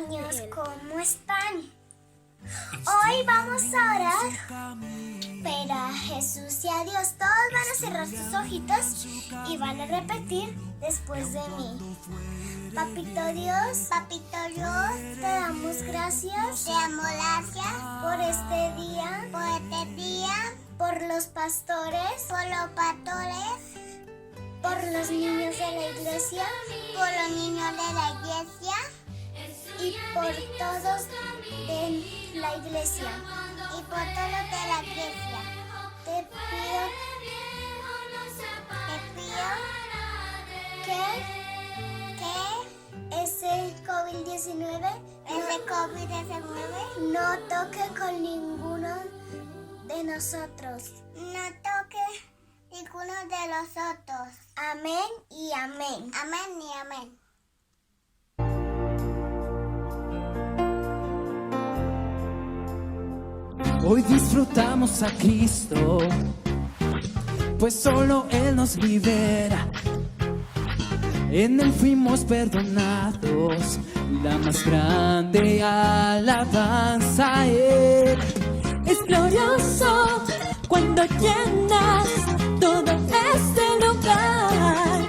niños, ¿cómo están? Hoy vamos a orar, pero a Jesús y a Dios. Todos van a cerrar sus ojitos y van a repetir después de mí. Papito Dios, te damos gracias. Te damos gracias por este día, por los pastores, por los pastores, por los niños de la iglesia, por los niños de la iglesia y por todos de la iglesia. y por todos de la iglesia. Te pido que ese COVID-19 ese COVID-19 no toque con ninguno de nosotros. no toque ninguno de los otros. Amén y amén. Amén y amén. Hoy disfrutamos a Cristo, pues solo Él nos libera. En Él fuimos perdonados, la más grande alabanza a Él. Es glorioso cuando llenas todo este lugar,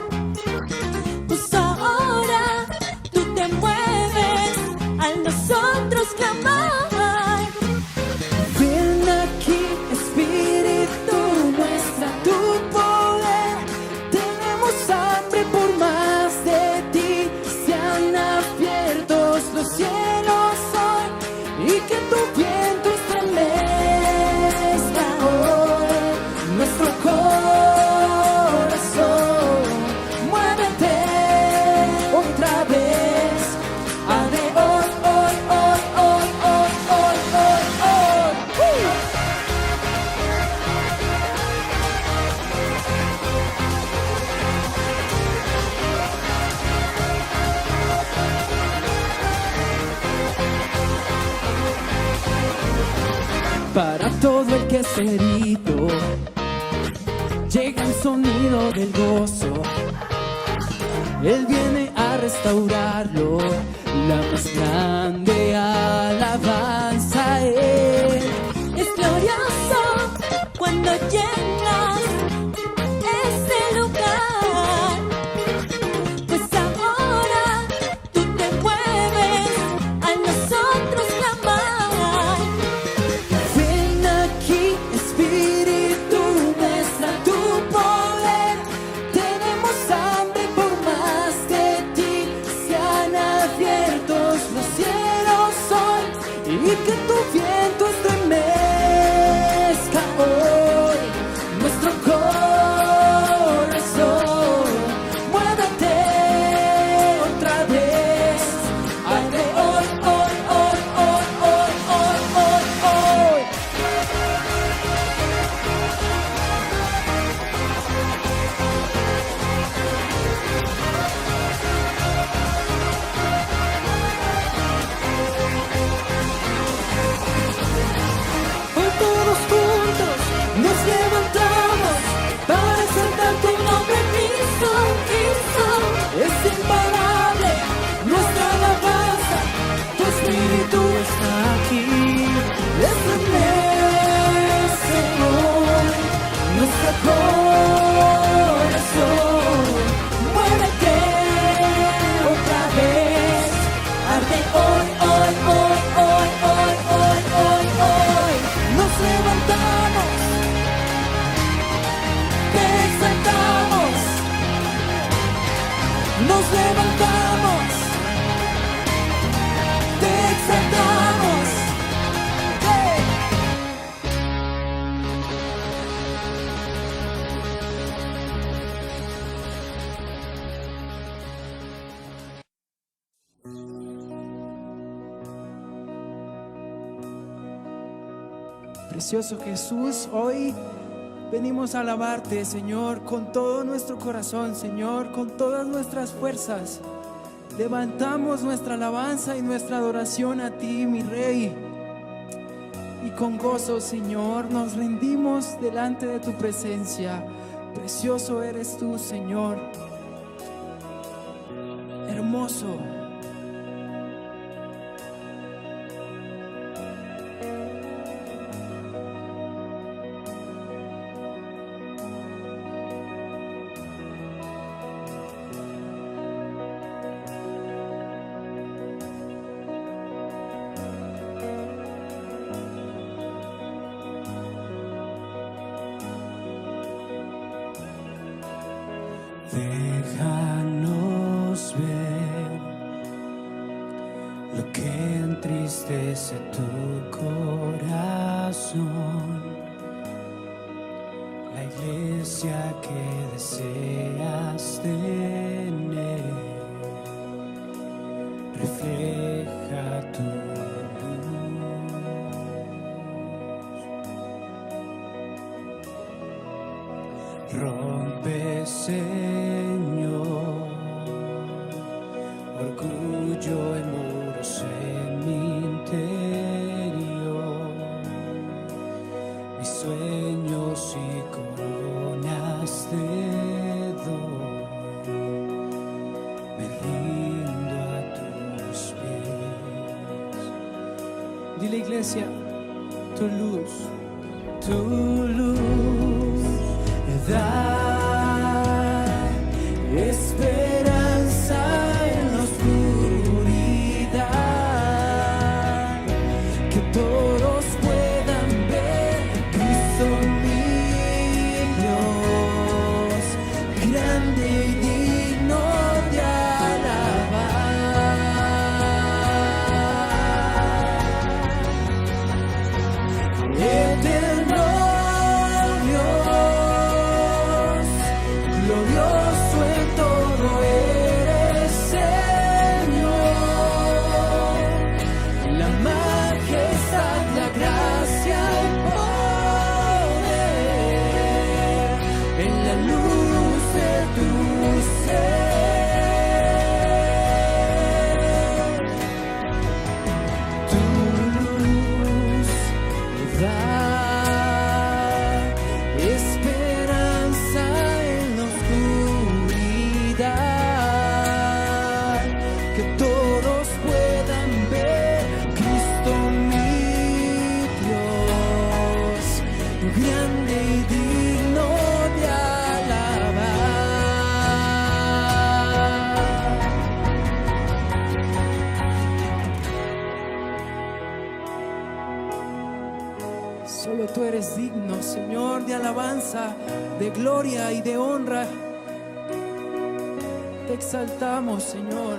pues ahora tú te mueves a nosotros clamar. Ven aquí, Espíritu, muestra tu poder. Tenemos hambre por más de ti. Sean abiertos los cielos hoy y que tu viento estremezca hoy nuestro corazón. Muévete otra vez. Abre hoy, hoy, hoy, hoy, hoy, hoy, hoy, hoy. Para todo el que es herido, llega el sonido del gozo. Él viene a restaurarlo, la más grande alabanza a Él. Es glorioso cuando llenas ese lugar, pues ahora tú te mueves a nosotros clamar. Ven aquí, Espíritu, muestra tu poder. Tenemos hambre por más de ti. Sean abiertos los cielos hoy y que tu viento estremezca hoy nuestro corazón. Muévete otra vez. Abre hoy, hoy, hoy, hoy, hoy, hoy, hoy, hoy. Hoy todos juntos nos levantamos para exaltar tu nombre, Cristo, Cristo. Es imparable nuestra alabanza, tu Espíritu está aquí. Estremece hoy nuestro corazón. Muévete otra vez. Arde hoy, hoy, hoy, hoy, hoy, hoy, hoy, hoy. Nos levantamos, te exaltamos. Nos levantamos, te exaltamos. ¡Hey! Precioso Jesús, hoy venimos a alabarte, Señor, con todo nuestro corazón, Señor, con todas nuestras fuerzas. Levantamos nuestra alabanza y nuestra adoración a ti, mi Rey. Y con gozo, Señor, nos rendimos delante de tu presencia. Precioso eres tú, Señor. Hermoso. lo que entristece tu corazón. La iglesia que deseas tener refleja tu luz. Rompe, Señor, orgullo y muros en mi interior, mis sueños y coronas te doy, me rindo a tus pies. Dile, iglesia, tu luz da esperanza en la oscuridad, que todos puedan ver Cristo mi Dios, grande y digno de alabar. Eterno Dios, glorioso en todo eres, Señor, la majestad, la gracia y poder, en la luz de tu ser. Tu luz da esperanza en la oscuridad, que todos puedan ver Cristo mi Dios, grande y digno de alabar. Solo tú eres digno, Señor, de alabanza, de gloria y de honra. Te exaltamos, Señor.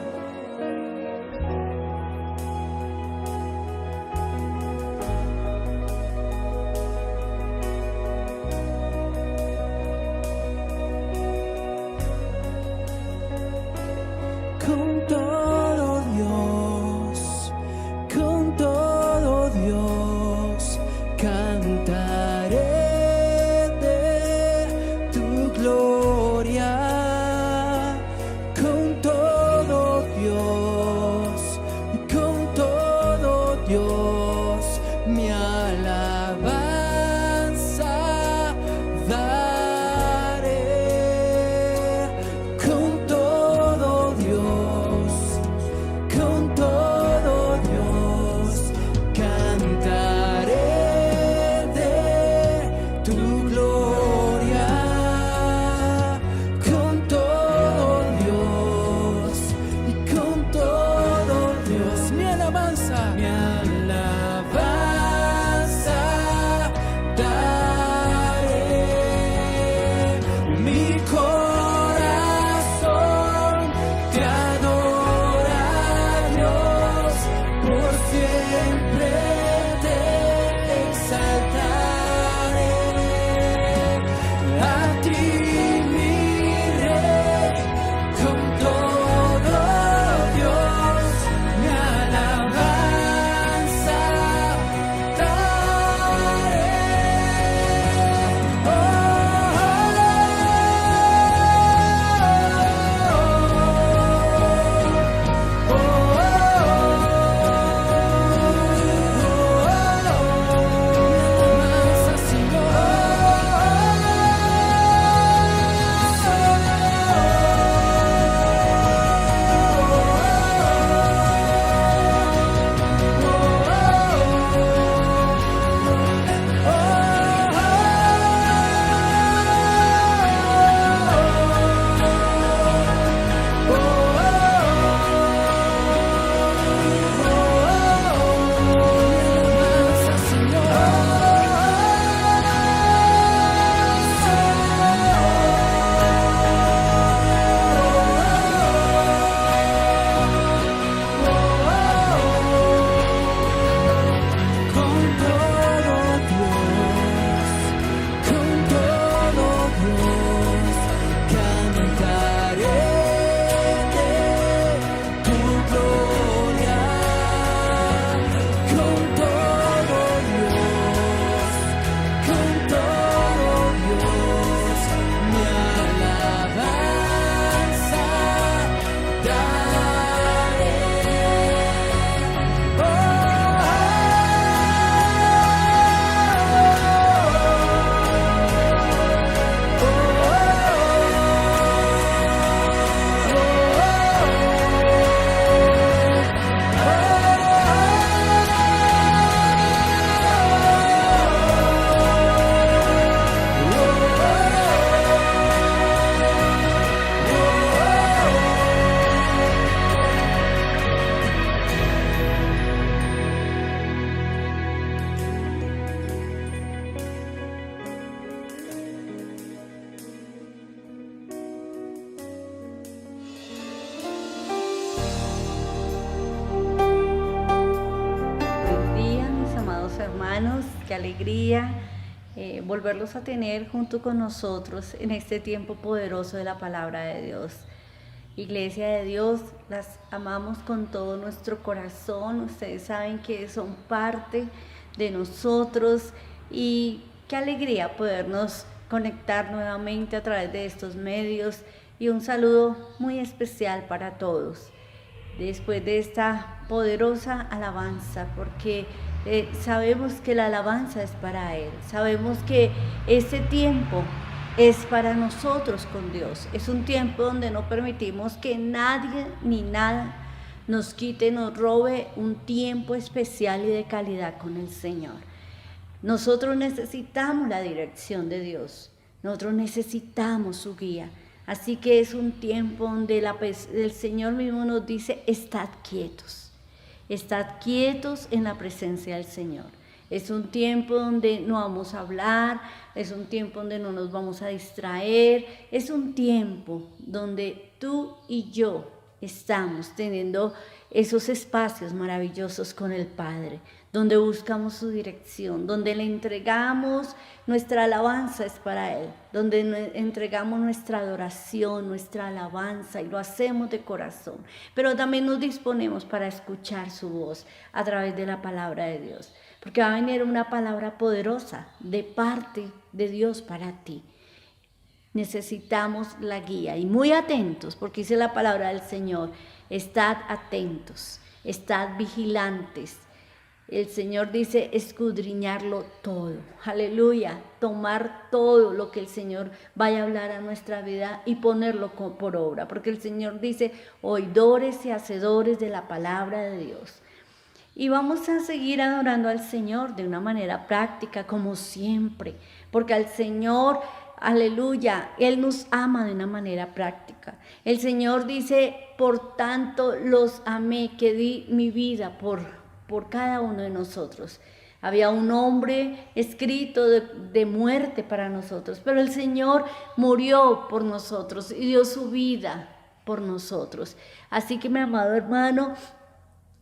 Con todo Dios, con todo Dios, cantaré de tu gloria. Con todo Dios, con todo Dios, mi alabanza daré. Con todo Dios, con todo Dios, cantaré de tu gloria. Con todo Dios y con todo Dios, mi alabanza daré. Mi corazón te adora, Dios, por siempre te exaltaré. A ti, mi Rey, con todo Dios, mi alabanza hermanos, qué alegría volverlos a tener junto con nosotros en este tiempo poderoso de la palabra de Dios. Iglesia de Dios, las amamos con todo nuestro corazón. Ustedes saben que son parte de nosotros y qué alegría podernos conectar nuevamente a través de estos medios, y un saludo muy especial para todos después de esta poderosa alabanza, porque sabemos que la alabanza es para Él, sabemos que este tiempo es para nosotros con Dios, es un tiempo donde no permitimos que nadie ni nada nos quite, nos robe un tiempo especial y de calidad con el Señor. Nosotros necesitamos la dirección de Dios, nosotros necesitamos su guía. Así que es un tiempo donde el Señor mismo nos dice: estad quietos en la presencia del Señor. Es un tiempo donde no vamos a hablar, es un tiempo donde no nos vamos a distraer, es un tiempo donde tú y yo estamos teniendo esos espacios maravillosos con el Padre, donde buscamos su dirección, donde le entregamos nuestra alabanza es para Él, donde entregamos nuestra adoración, nuestra alabanza, y lo hacemos de corazón, pero también nos disponemos para escuchar su voz a través de la palabra de Dios, porque va a venir una palabra poderosa de parte de Dios para ti. Necesitamos la guía y muy atentos, porque dice la palabra del Señor: estad atentos, estad vigilantes. El Señor dice escudriñarlo todo, aleluya, tomar todo lo que el Señor vaya a hablar a nuestra vida y ponerlo por obra, porque el Señor dice: oidores y hacedores de la palabra de Dios. Y vamos a seguir adorando al Señor de una manera práctica, como siempre, porque al Señor, aleluya, Él nos ama de una manera práctica. El Señor dice: por tanto los amé, que di mi vida por cada uno de nosotros. Había un nombre escrito de muerte para nosotros, pero el Señor murió por nosotros y dio su vida por nosotros. Así que, mi amado hermano,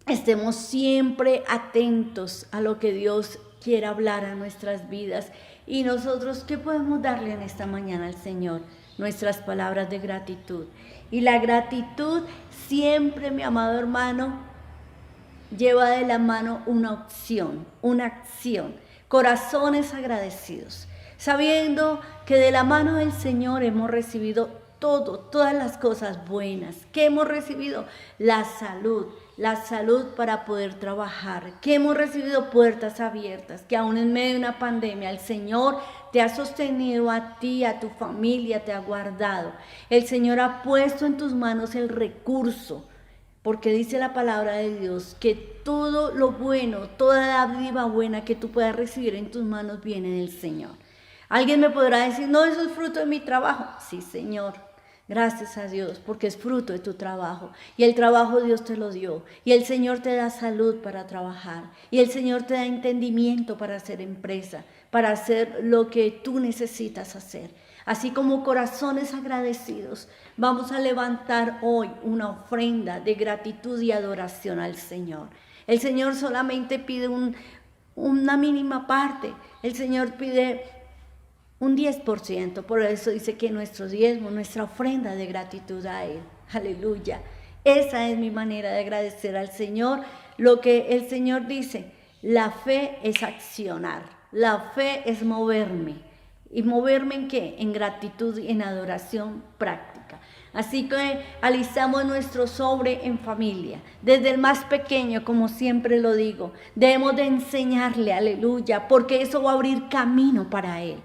estemos siempre atentos a lo que Dios quiere hablar a nuestras vidas. Y nosotros, ¿qué podemos darle en esta mañana al Señor? Nuestras palabras de gratitud. Y la gratitud siempre, mi amado hermano, lleva de la mano una opción, una acción, corazones agradecidos, sabiendo que de la mano del Señor hemos recibido todas las cosas buenas. ¿Qué hemos recibido? La salud para poder trabajar, que hemos recibido puertas abiertas, que aún en medio de una pandemia el Señor te ha sostenido a ti, a tu familia, te ha guardado. El Señor ha puesto en tus manos el recurso, porque dice la palabra de Dios que todo lo bueno, toda dádiva buena que tú puedas recibir en tus manos viene del Señor. Alguien me podrá decir: no, eso es fruto de mi trabajo. Sí, Señor, gracias a Dios, porque es fruto de tu trabajo. Y el trabajo Dios te lo dio. Y el Señor te da salud para trabajar. Y el Señor te da entendimiento para hacer empresa, para hacer lo que tú necesitas hacer. Así como corazones agradecidos, vamos a levantar hoy una ofrenda de gratitud y adoración al Señor. El Señor solamente pide una mínima parte. El Señor pide un 10%. Por eso dice que nuestro diezmo, nuestra ofrenda de gratitud a Él. Aleluya. Esa es mi manera de agradecer al Señor. Lo que el Señor dice: la fe es accionar, la fe es moverme. ¿Y moverme en qué? En gratitud y en adoración práctica. Así que alisamos nuestro sobre en familia, desde el más pequeño, como siempre lo digo. Debemos de enseñarle, aleluya, porque eso va a abrir camino para él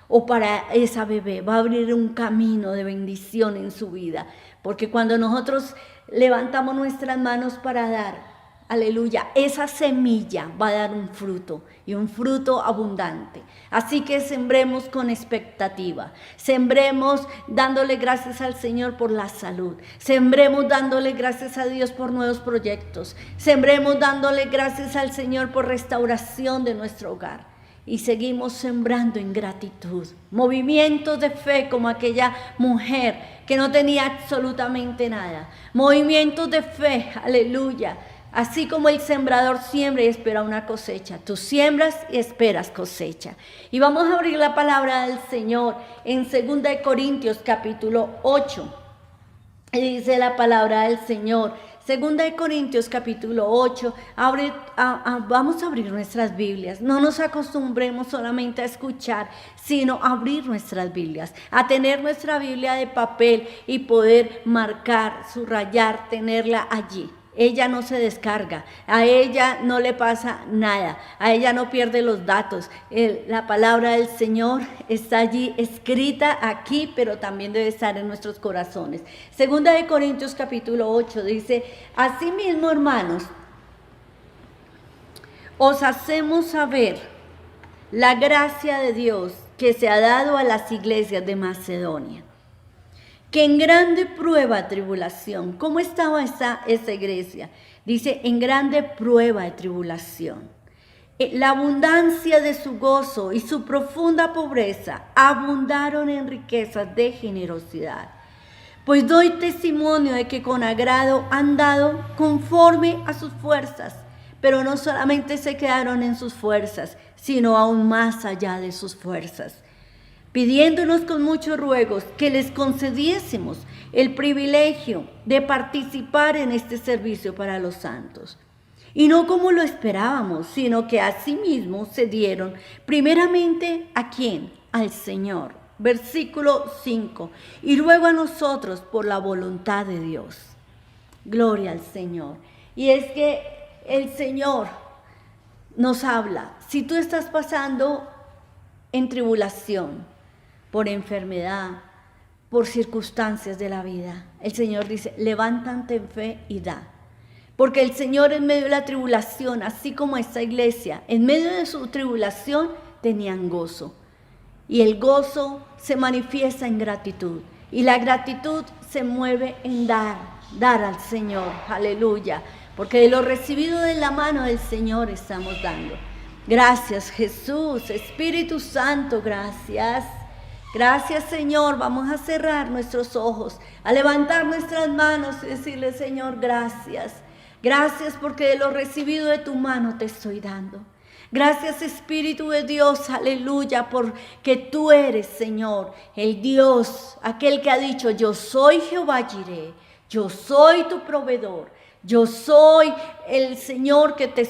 o para esa bebé, va a abrir un camino de bendición en su vida. Porque cuando nosotros levantamos nuestras manos para dar, aleluya, esa semilla va a dar un fruto, y un fruto abundante. Así que sembremos con expectativa, sembremos dándole gracias al Señor por la salud, sembremos dándole gracias a Dios por nuevos proyectos, sembremos dándole gracias al Señor por restauración de nuestro hogar. Y seguimos sembrando en gratitud, movimientos de fe como aquella mujer que no tenía absolutamente nada, movimientos de fe, aleluya, Así como el sembrador siembra y espera una cosecha, tú siembras y esperas cosecha. Y vamos a abrir la palabra del Señor en 2 de Corintios capítulo 8. Y dice la palabra del Señor, 2 de Corintios capítulo 8, vamos a abrir nuestras Biblias. No nos acostumbremos solamente a escuchar, sino a abrir nuestras Biblias, a tener nuestra Biblia de papel y poder marcar, subrayar, tenerla allí. Ella no se descarga, a ella no le pasa nada, a ella no pierde los datos. La palabra del Señor está allí escrita aquí, pero también debe estar en nuestros corazones. 2 de Corintios capítulo 8 dice, asimismo, hermanos, os hacemos saber la gracia de Dios que se ha dado a las iglesias de Macedonia, que en grande prueba, tribulación. ¿Cómo estaba esa iglesia? Dice, en grande prueba de tribulación. La abundancia de su gozo y su profunda pobreza abundaron en riquezas de generosidad. Pues doy testimonio de que con agrado han dado conforme a sus fuerzas, pero no solamente se quedaron en sus fuerzas, sino aún más allá de sus fuerzas, pidiéndonos con muchos ruegos que les concediésemos el privilegio de participar en este servicio para los santos. Y no como lo esperábamos, sino que asimismo se dieron primeramente ¿a quién? Al Señor. Versículo 5. Y luego a nosotros por la voluntad de Dios. Gloria al Señor. Y es que el Señor nos habla. Si tú estás pasando en tribulación, por enfermedad, por circunstancias de la vida, el Señor dice, levántate en fe y da. Porque el Señor en medio de la tribulación, así como esta iglesia, en medio de su tribulación tenían gozo. Y el gozo se manifiesta en gratitud. Y la gratitud se mueve en dar al Señor. Aleluya. Porque de lo recibido de la mano del Señor estamos dando. Gracias, Jesús. Espíritu Santo, gracias. Gracias, Señor. Vamos a cerrar nuestros ojos, a levantar nuestras manos y decirle, Señor, gracias. Gracias porque de lo recibido de tu mano te estoy dando. Gracias, Espíritu de Dios, aleluya, porque tú eres, Señor, el Dios, aquel que ha dicho, yo soy Jehová Jireh, yo soy tu proveedor, yo soy el Señor que te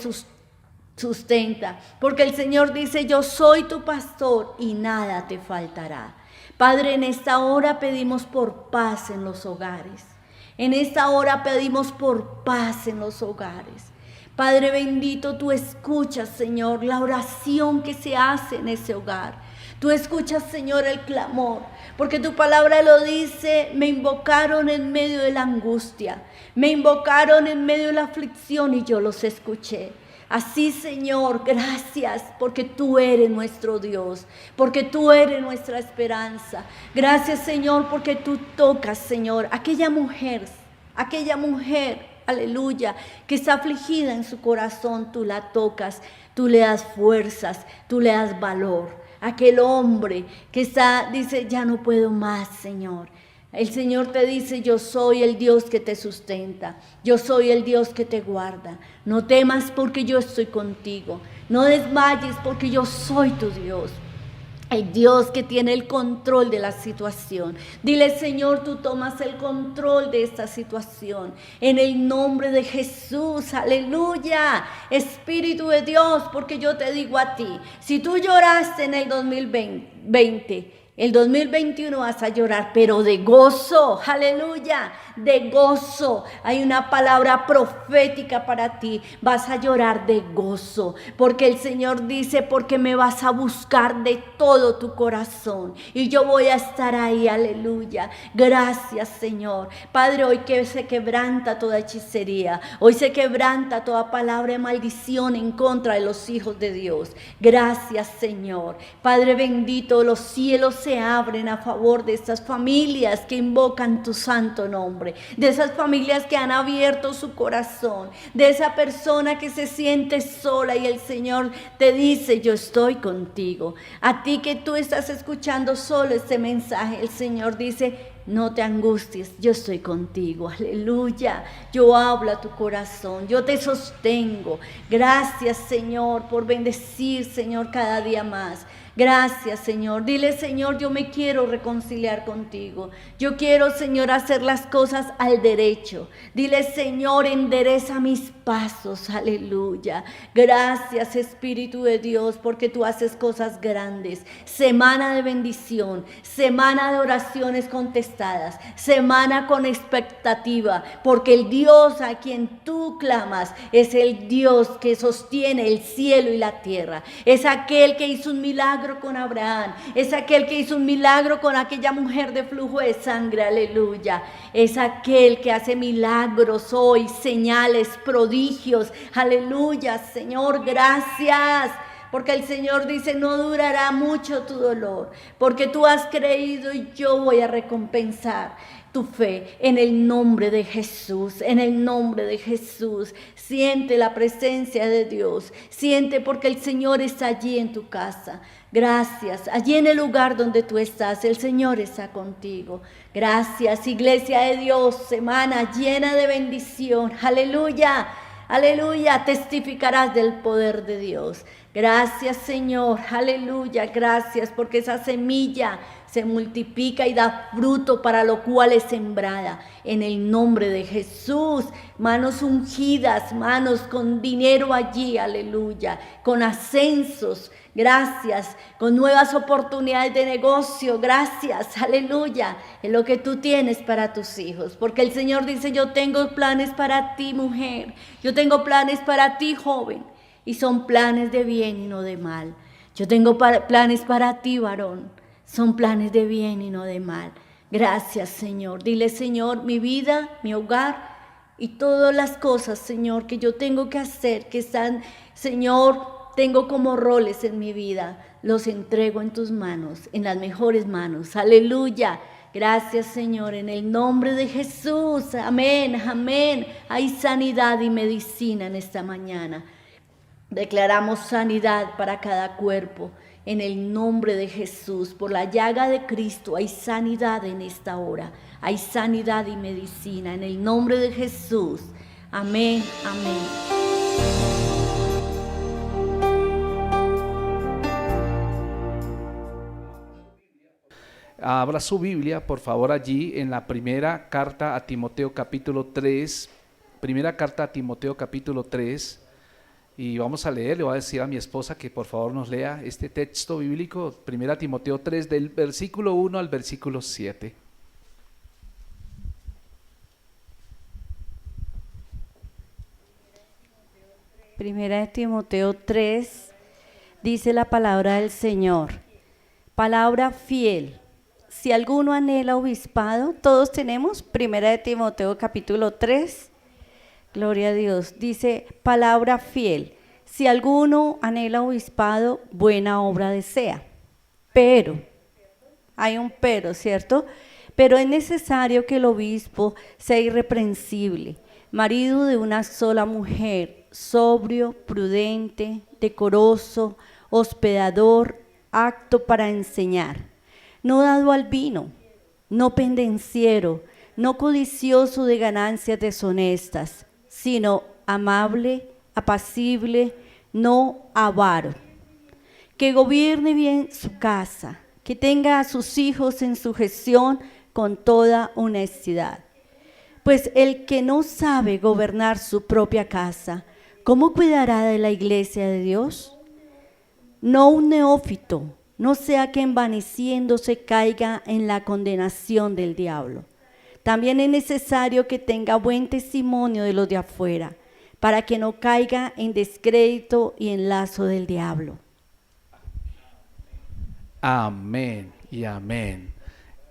sustenta, porque el Señor dice, yo soy tu pastor y nada te faltará. Padre, en esta hora pedimos por paz en los hogares. En esta hora pedimos por paz en los hogares. Padre bendito, tú escuchas, Señor, la oración que se hace en ese hogar. Tú escuchas, Señor, el clamor, porque tu palabra lo dice, me invocaron en medio de la angustia, me invocaron en medio de la aflicción y yo los escuché. Así, Señor, gracias porque tú eres nuestro Dios, porque tú eres nuestra esperanza. Gracias, Señor, porque tú tocas, Señor, aquella mujer, aleluya, que está afligida en su corazón, tú la tocas, tú le das fuerzas, tú le das valor. Aquel hombre que dice, ya no puedo más, Señor. El Señor te dice, yo soy el Dios que te sustenta, yo soy el Dios que te guarda. No temas porque yo estoy contigo, no desmayes porque yo soy tu Dios. El Dios que tiene el control de la situación. Dile, Señor, tú tomas el control de esta situación. En el nombre de Jesús, aleluya. Espíritu de Dios, porque yo te digo a ti, si tú lloraste en el 2020, el 2021 vas a llorar, pero de gozo, aleluya, de gozo. Hay una palabra profética para ti, vas a llorar de gozo, porque el Señor dice, porque me vas a buscar de todo tu corazón y yo voy a estar ahí, aleluya. Gracias, Señor. Padre, hoy que se quebranta toda hechicería, hoy se quebranta toda palabra de maldición en contra de los hijos de Dios. Gracias, Señor. Padre bendito, los cielos se abren a favor de estas familias que invocan tu santo nombre, de esas familias que han abierto su corazón, de esa persona que se siente sola y el Señor te dice, yo estoy contigo. A ti que tú estás escuchando solo este mensaje, el Señor dice, No te angusties, yo estoy contigo, aleluya. Yo hablo a tu corazón, yo te sostengo. Gracias, Señor, por bendecir, Señor, cada día más. Gracias, Señor. Dile, Señor, yo me quiero reconciliar contigo. Yo quiero, Señor, hacer las cosas al derecho. Dile, Señor, endereza mis pasos. Aleluya. Gracias, Espíritu de Dios, porque tú haces cosas grandes. Semana de bendición, semana de oraciones contestadas, semana con expectativa, porque el Dios a quien tú clamas es el Dios que sostiene el cielo y la tierra. Es aquel que hizo un milagro con Abraham, es aquel que hizo un milagro con aquella mujer de flujo de sangre, aleluya. Es aquel que hace milagros hoy, señales, prodigios, aleluya. Señor, gracias, porque el Señor dice, no durará mucho tu dolor, porque tú has creído y yo voy a recompensar tu fe en el nombre de Jesús, en el nombre de Jesús. Siente la presencia de Dios, siente porque el Señor está allí en tu casa. Gracias, allí en el lugar donde tú estás, el Señor está contigo. Gracias, iglesia de Dios, semana llena de bendición. Aleluya, aleluya, testificarás del poder de Dios. Gracias, Señor, aleluya, gracias porque esa semilla se multiplica y da fruto para lo cual es sembrada. En el nombre de Jesús, manos ungidas, manos con dinero allí, aleluya, con ascensos, gracias, con nuevas oportunidades de negocio, gracias, aleluya, en lo que tú tienes para tus hijos. Porque el Señor dice, yo tengo planes para ti, mujer, yo tengo planes para ti, joven, y son planes de bien y no de mal. Yo tengo planes para ti, varón, son planes de bien y no de mal. Gracias, Señor. Dile, Señor, mi vida, mi hogar y todas las cosas, Señor, que yo tengo que hacer, que están, Señor, tengo como roles en mi vida, los entrego en tus manos, en las mejores manos. Aleluya. Gracias, Señor, en el nombre de Jesús. Amén, amén. Hay sanidad y medicina en esta mañana. Declaramos sanidad para cada cuerpo. En el nombre de Jesús, por la llaga de Cristo, hay sanidad en esta hora. Hay sanidad y medicina. En el nombre de Jesús. Amén, amén. Abra su Biblia, por favor, allí en la primera carta a Timoteo capítulo 3. Primera carta a Timoteo capítulo 3. Y vamos a leer, le voy a decir a mi esposa que por favor nos lea este texto bíblico, 1 Timoteo 3, del versículo 1 al versículo 7. Primera de Timoteo 3, dice la palabra del Señor, palabra fiel. Si alguno anhela obispado, todos tenemos, Primera de Timoteo capítulo 3, gloria a Dios, dice palabra fiel. Si alguno anhela obispado, buena obra desea. Pero, hay un pero, ¿cierto? Pero es necesario que el obispo sea irreprensible, marido de una sola mujer, sobrio, prudente, decoroso, hospedador, apto para enseñar, no dado al vino, no pendenciero, no codicioso de ganancias deshonestas, sino amable, apacible, no avaro, que gobierne bien su casa, que tenga a sus hijos en sujeción con toda honestidad. Pues el que no sabe gobernar su propia casa, ¿cómo cuidará de la iglesia de Dios? No un neófito, no sea que envaneciéndose caiga en la condenación del diablo. También es necesario que tenga buen testimonio de los de afuera, para que no caiga en descrédito y en lazo del diablo. Amén y amén.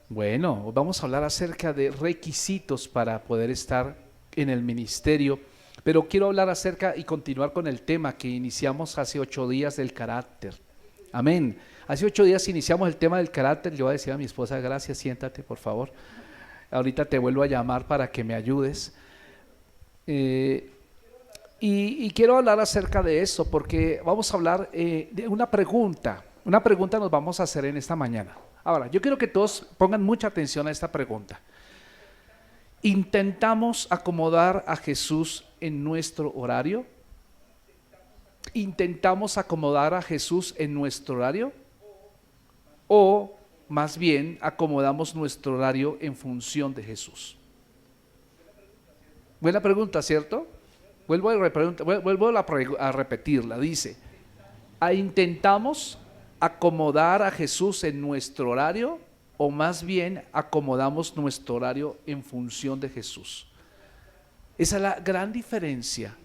Bueno, vamos a hablar acerca de requisitos para poder estar en el ministerio, pero quiero hablar acerca y continuar con el tema que iniciamos hace 8 días del carácter. Amén. Hace 8 días iniciamos el tema del carácter. Yo voy a decir a mi esposa, gracias, siéntate por favor. Ahorita te vuelvo a llamar para que me ayudes. Y quiero hablar acerca de eso porque vamos a hablar de una pregunta. Una pregunta nos vamos a hacer en esta mañana. Ahora, yo quiero que todos pongan mucha atención a esta pregunta. ¿Intentamos acomodar a Jesús en nuestro horario? ¿Intentamos acomodar a Jesús en nuestro horario? ¿O más bien acomodamos nuestro horario en función de Jesús? Buena pregunta, ¿cierto? Vuelvo a repetirla. Dice, ¿intentamos acomodar a Jesús en nuestro horario o más bien acomodamos nuestro horario en función de Jesús? Esa es la gran diferencia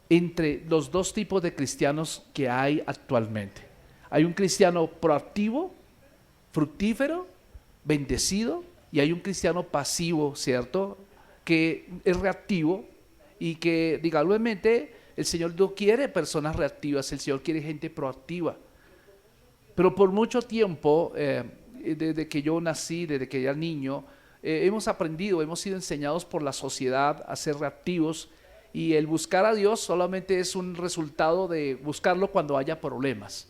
entre los dos tipos de cristianos que hay actualmente. Hay un cristiano proactivo, fructífero, bendecido, y hay un cristiano pasivo, ¿cierto?, que es reactivo y que, digamos, el Señor no quiere personas reactivas, el Señor quiere gente proactiva. Pero por mucho tiempo, desde que yo nací, desde que era niño, hemos aprendido, hemos sido enseñados por la sociedad a ser reactivos, y el buscar a Dios solamente es un resultado de buscarlo cuando haya problemas,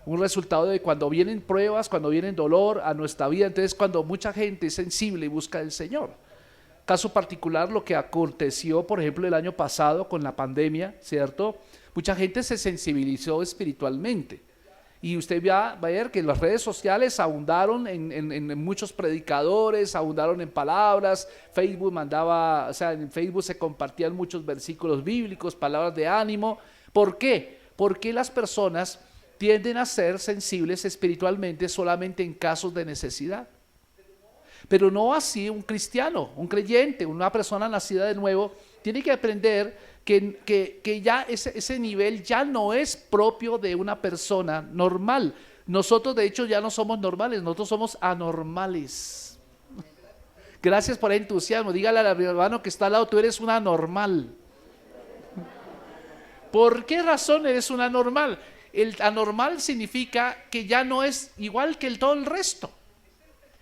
un resultado de cuando vienen pruebas, cuando viene dolor a nuestra vida. Entonces, cuando mucha gente es sensible y busca al Señor. Caso particular, lo que aconteció, por ejemplo, el año pasado con la pandemia, ¿cierto? Mucha gente se sensibilizó espiritualmente. Y usted va a ver que las redes sociales abundaron en muchos predicadores, abundaron en palabras. Facebook en Facebook se compartían muchos versículos bíblicos, palabras de ánimo. ¿Por qué? Porque las personas tienden a ser sensibles espiritualmente solamente en casos de necesidad. Pero no así un cristiano, un creyente, una persona nacida de nuevo, tiene que aprender que ya ese nivel ya no es propio de una persona normal. Nosotros de hecho ya no somos normales, nosotros somos anormales. Gracias por el entusiasmo. Dígale al hermano que está al lado, tú eres un anormal. ¿Por qué razón eres un anormal? El anormal significa que ya no es igual que todo el resto.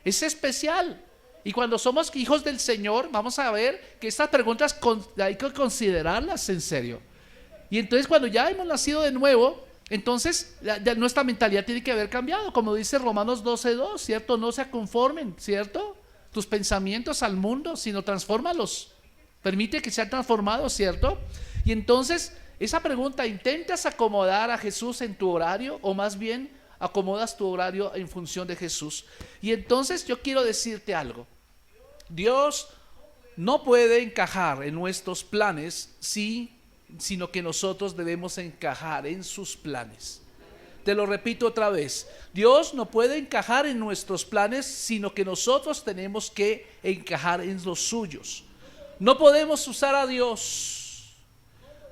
Es especial. Y cuando somos hijos del Señor, vamos a ver que estas preguntas hay que considerarlas en serio. Y entonces cuando ya hemos nacido de nuevo, entonces ya nuestra mentalidad tiene que haber cambiado. Como dice Romanos 12:2, ¿cierto? No se conformen, ¿cierto?, tus pensamientos al mundo, sino transfórmalos. Permite que sean transformados, ¿cierto? Y entonces esa pregunta, ¿intentas acomodar a Jesús en tu horario o más bien acomodas tu horario en función de Jesús? Y entonces yo quiero decirte algo. Dios no puede encajar en nuestros planes, sino que nosotros debemos encajar en sus planes. Te lo repito otra vez. Dios no puede encajar en nuestros planes, sino que nosotros tenemos que encajar en los suyos. No podemos usar a Dios.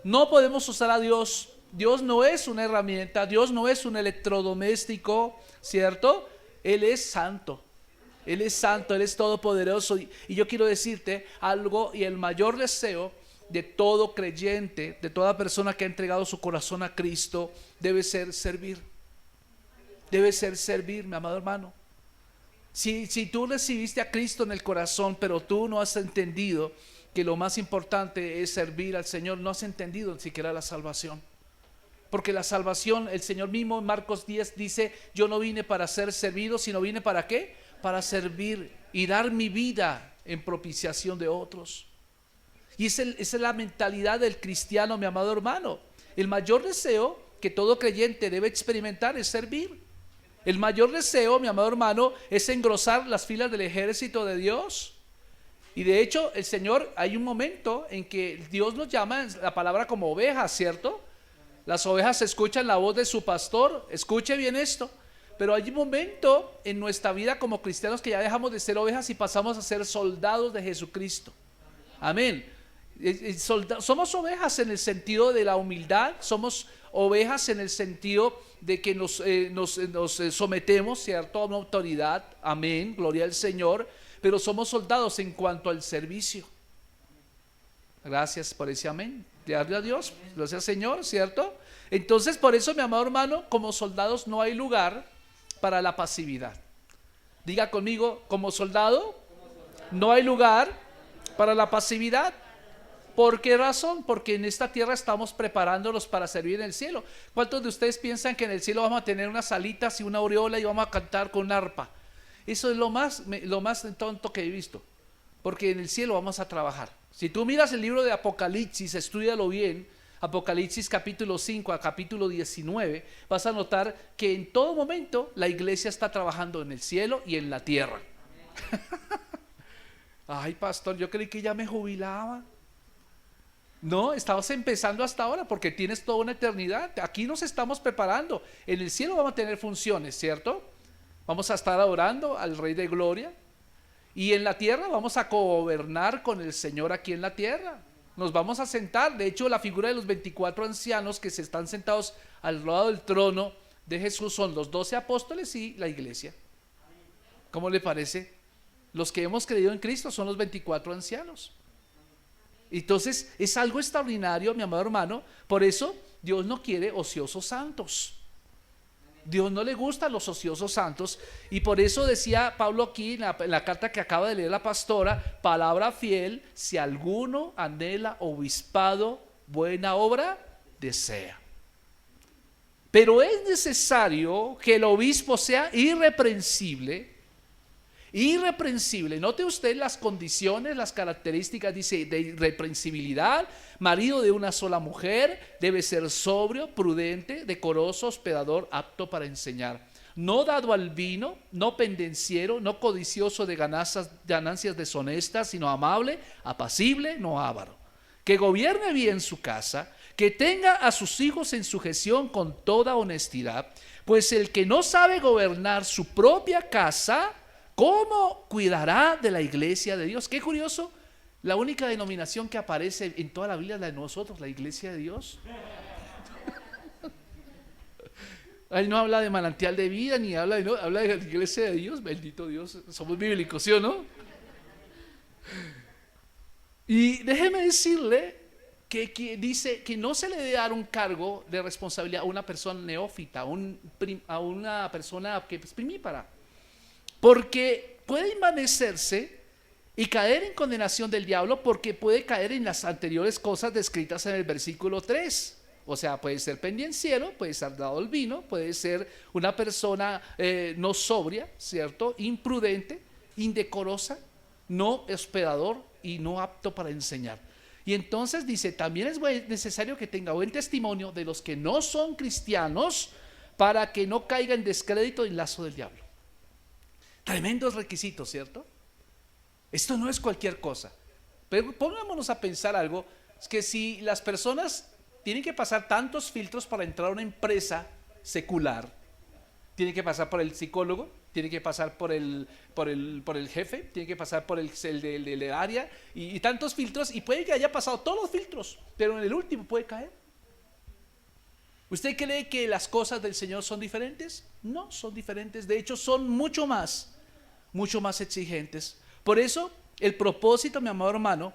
No podemos usar a Dios. Dios no es una herramienta, Dios no es un electrodoméstico, ¿cierto? Él es santo, Él es santo, Él es todopoderoso. Y yo quiero decirte algo, y el mayor deseo de todo creyente, de toda persona que ha entregado su corazón a Cristo, debe ser servir. Debe ser servir, mi amado hermano. Si tú recibiste a Cristo en el corazón, pero tú no has entendido que lo más importante es servir al Señor, no has entendido ni siquiera la salvación. Porque la salvación, el Señor mismo en Marcos 10 dice, yo no vine para ser servido, sino vine ¿para qué? Para servir y dar mi vida en propiciación de otros. Y esa es la mentalidad del cristiano, mi amado hermano. El mayor deseo que todo creyente debe experimentar es servir. El mayor deseo, mi amado hermano, es engrosar las filas del ejército de Dios. Y de hecho, el Señor, hay un momento en que Dios nos llama, la palabra como ovejas, ¿cierto? Las ovejas escuchan la voz de su pastor. Escuche bien esto. Pero hay un momento en nuestra vida como cristianos que ya dejamos de ser ovejas y pasamos a ser soldados de Jesucristo. Amén. Somos ovejas en el sentido de la humildad. Somos ovejas en el sentido de que nos sometemos, ¿cierto?, a una autoridad. Amén. Gloria al Señor. Pero somos soldados en cuanto al servicio. Gracias por ese amén. Gloria a Dios, gloria al Señor, ¿cierto? Entonces, por eso, mi amado hermano, como soldados no hay lugar para la pasividad. Diga conmigo, como soldado no hay lugar para la pasividad. ¿Por qué razón? Porque en esta tierra estamos preparándonos para servir en el cielo. ¿Cuántos de ustedes piensan que en el cielo vamos a tener unas alitas y una aureola y vamos a cantar con un arpa? Eso es lo más tonto que he visto, porque en el cielo vamos a trabajar. Si tú miras el libro de Apocalipsis, estúdialo bien, Apocalipsis capítulo 5 a capítulo 19, vas a notar que en todo momento la iglesia está trabajando en el cielo y en la tierra. Ay, pastor, yo creí que ya me jubilaba. No, estamos empezando hasta ahora porque tienes toda una eternidad. Aquí nos estamos preparando. En el cielo vamos a tener funciones, ¿cierto? Vamos a estar adorando al Rey de Gloria. Y en la tierra vamos a gobernar con el Señor aquí en la tierra. Nos vamos a sentar. De hecho, la figura de los 24 ancianos que se están sentados al lado del trono de Jesús son los 12 apóstoles y la iglesia. ¿Cómo le parece? Los que hemos creído en Cristo son los 24 ancianos. Entonces es algo extraordinario, mi amado hermano. Por eso Dios no quiere ociosos santos. Dios no le gustan los ociosos santos. Y por eso decía Pablo aquí en la carta que acaba de leer la pastora, palabra fiel: si alguno anhela obispado, buena obra desea. Pero es necesario que el obispo sea irreprensible. Irreprensible, note usted las condiciones, las características, dice, de irreprensibilidad: marido de una sola mujer, debe ser sobrio, prudente, decoroso, hospedador, apto para enseñar, no dado al vino, no pendenciero, no codicioso de ganancias deshonestas, sino amable, apacible, no avaro, que gobierne bien su casa, que tenga a sus hijos en sujeción con toda honestidad, pues el que no sabe gobernar su propia casa, ¿cómo cuidará de la iglesia de Dios? Qué curioso, la única denominación que aparece en toda la Biblia es la de nosotros, la iglesia de Dios. Él no habla de manantial de vida, ni habla de la iglesia de Dios. Bendito Dios, somos bíblicos, ¿sí o no? Y déjeme decirle que dice que no se le debe dar un cargo de responsabilidad a una persona neófita, a una persona que es primípara, porque puede envanecerse y caer en condenación del diablo, porque puede caer en las anteriores cosas descritas en el versículo 3. O sea, puede ser pendenciero, puede ser dado al vino, puede ser una persona no sobria, ¿cierto? Imprudente, indecorosa, no hospedador y no apto para enseñar. Y entonces dice, también es necesario que tenga buen testimonio de los que no son cristianos, para que no caiga en descrédito y lazo del diablo. Tremendos requisitos, ¿cierto? Esto no es cualquier cosa. Pero pongámonos a pensar algo, es que si las personas tienen que pasar tantos filtros para entrar a una empresa secular, tienen que pasar por el psicólogo, tienen que pasar por el jefe, tienen que pasar por el del área y tantos filtros, y puede que haya pasado todos los filtros, pero en el último puede caer. ¿Usted cree que las cosas del Señor son diferentes? No son diferentes, de hecho son mucho más exigentes. Por eso el propósito, mi amado hermano,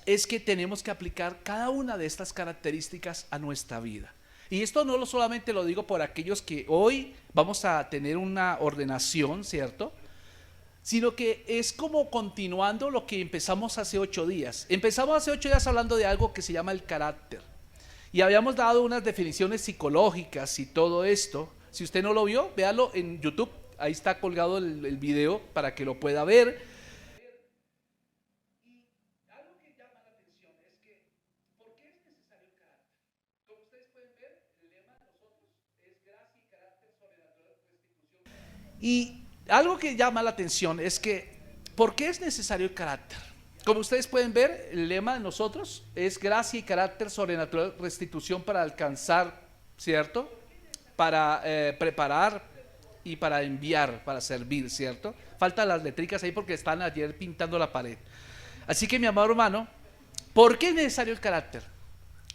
es que tenemos que aplicar cada una de estas características a nuestra vida. Y esto no solamente lo digo por aquellos que hoy vamos a tener una ordenación, ¿cierto? Sino que es como continuando lo que empezamos hace 8 días. Empezamos hace 8 días hablando de algo que se llama el carácter. Y habíamos dado unas definiciones psicológicas y todo esto. Si usted no lo vio, véalo en YouTube. Ahí está colgado el video para que lo pueda ver. Y algo que llama la atención es que, ¿por qué es necesario el carácter? Como ustedes pueden ver, el lema de nosotros es gracia y carácter sobrenatural, restitución para alcanzar, ¿cierto? Para preparar y para enviar, para servir, ¿cierto? Faltan las letricas ahí porque están ayer pintando la pared. Así que, mi amado hermano, ¿por qué es necesario el carácter?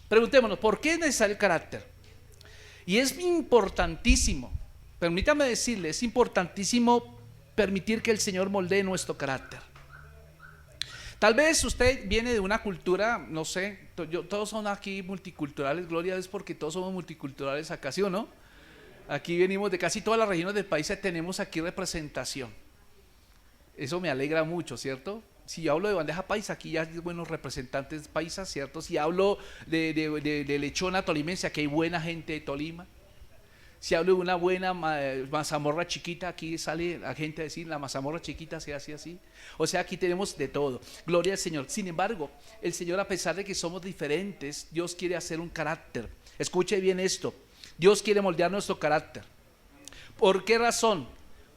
Preguntémonos, ¿por qué es necesario el carácter? Y es importantísimo. Permítame decirle, es importantísimo permitir que el Señor moldee nuestro carácter. Tal vez usted viene de una cultura, no sé, todos son aquí multiculturales, gloria a Dios, porque todos somos multiculturales acá, ¿sí o no? Aquí venimos de casi todas las regiones del país, tenemos aquí representación. Eso me alegra mucho, ¿cierto? Si yo hablo de bandeja paisa, aquí ya hay buenos representantes paisas, ¿cierto? Si hablo de lechona tolimense, aquí hay buena gente de Tolima. Si hablo de una buena mazamorra chiquita, aquí sale la gente a decir, la mazamorra chiquita se hace así. O sea, aquí tenemos de todo. Gloria al Señor. Sin embargo, el Señor, a pesar de que somos diferentes, Dios quiere hacer un carácter. Escuche bien esto. Dios quiere moldear nuestro carácter. ¿Por qué razón?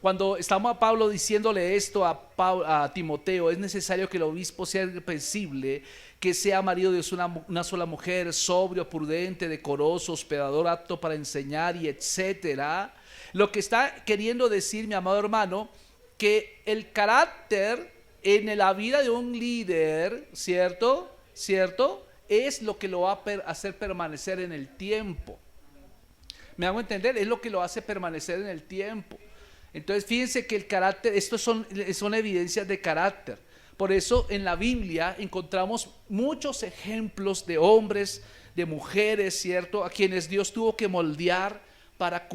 Cuando estamos a Pablo diciéndole esto a Timoteo, es necesario que el obispo sea irreprensible, que sea marido de una sola mujer, sobrio, prudente, decoroso, hospedador, apto para enseñar y etcétera. Lo que está queriendo decir, mi amado hermano, que el carácter en la vida de un líder, ¿cierto? Es lo que lo va a hacer permanecer en el tiempo. ¿Me hago entender? Es lo que lo hace permanecer en el tiempo. Entonces fíjense que el carácter, estos son evidencias de carácter. Por eso en la Biblia encontramos muchos ejemplos de hombres, de mujeres, ¿cierto? A quienes Dios tuvo que moldear para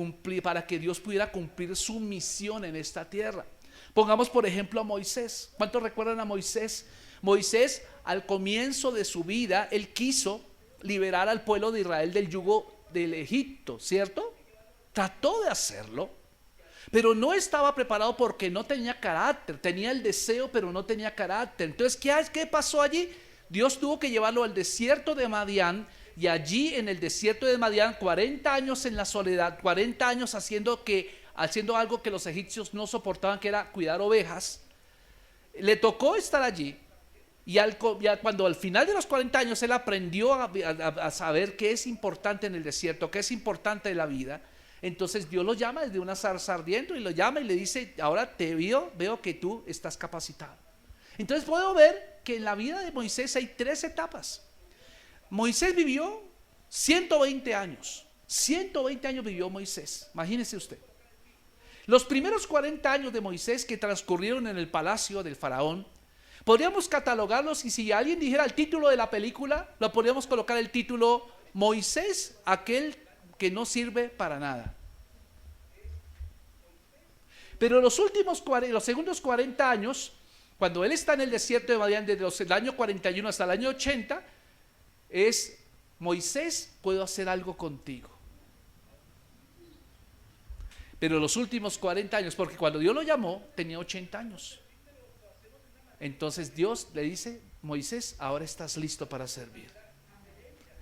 que Dios pudiera cumplir su misión en esta tierra. Pongamos por ejemplo a Moisés. ¿Cuántos recuerdan a Moisés? Moisés, al comienzo de su vida, él quiso liberar al pueblo de Israel del yugo del Egipto, ¿cierto? Trató de hacerlo, pero no estaba preparado porque no tenía carácter. Tenía el deseo, pero no tenía carácter. Entonces, ¿qué pasó allí? Dios tuvo que llevarlo al desierto de Madián, y allí en el desierto de Madián, 40 años en la soledad, 40 años haciendo algo que los egipcios no soportaban, que era cuidar ovejas. Le tocó estar allí, y cuando al final de los 40 años él aprendió a saber qué es importante en el desierto, qué es importante en la vida. Entonces Dios lo llama desde una zarza ardiendo, y lo llama y le dice: ahora veo que tú estás capacitado. Entonces puedo ver que en la vida de Moisés hay 3 etapas. Moisés vivió 120 años. 120 años vivió Moisés, imagínese usted. Los primeros 40 años de Moisés que transcurrieron en el palacio del faraón, podríamos catalogarlos, y si alguien dijera el título de la película, lo podríamos colocar el título: Moisés, aquel que no sirve para nada. Pero los segundos 40 años, cuando él está en el desierto de Madián, desde el año 41 hasta el año 80, es: Moisés, puedo hacer algo contigo. Pero los últimos 40 años, porque cuando Dios lo llamó tenía 80 años. Entonces Dios le dice: Moisés, ahora estás listo para servir.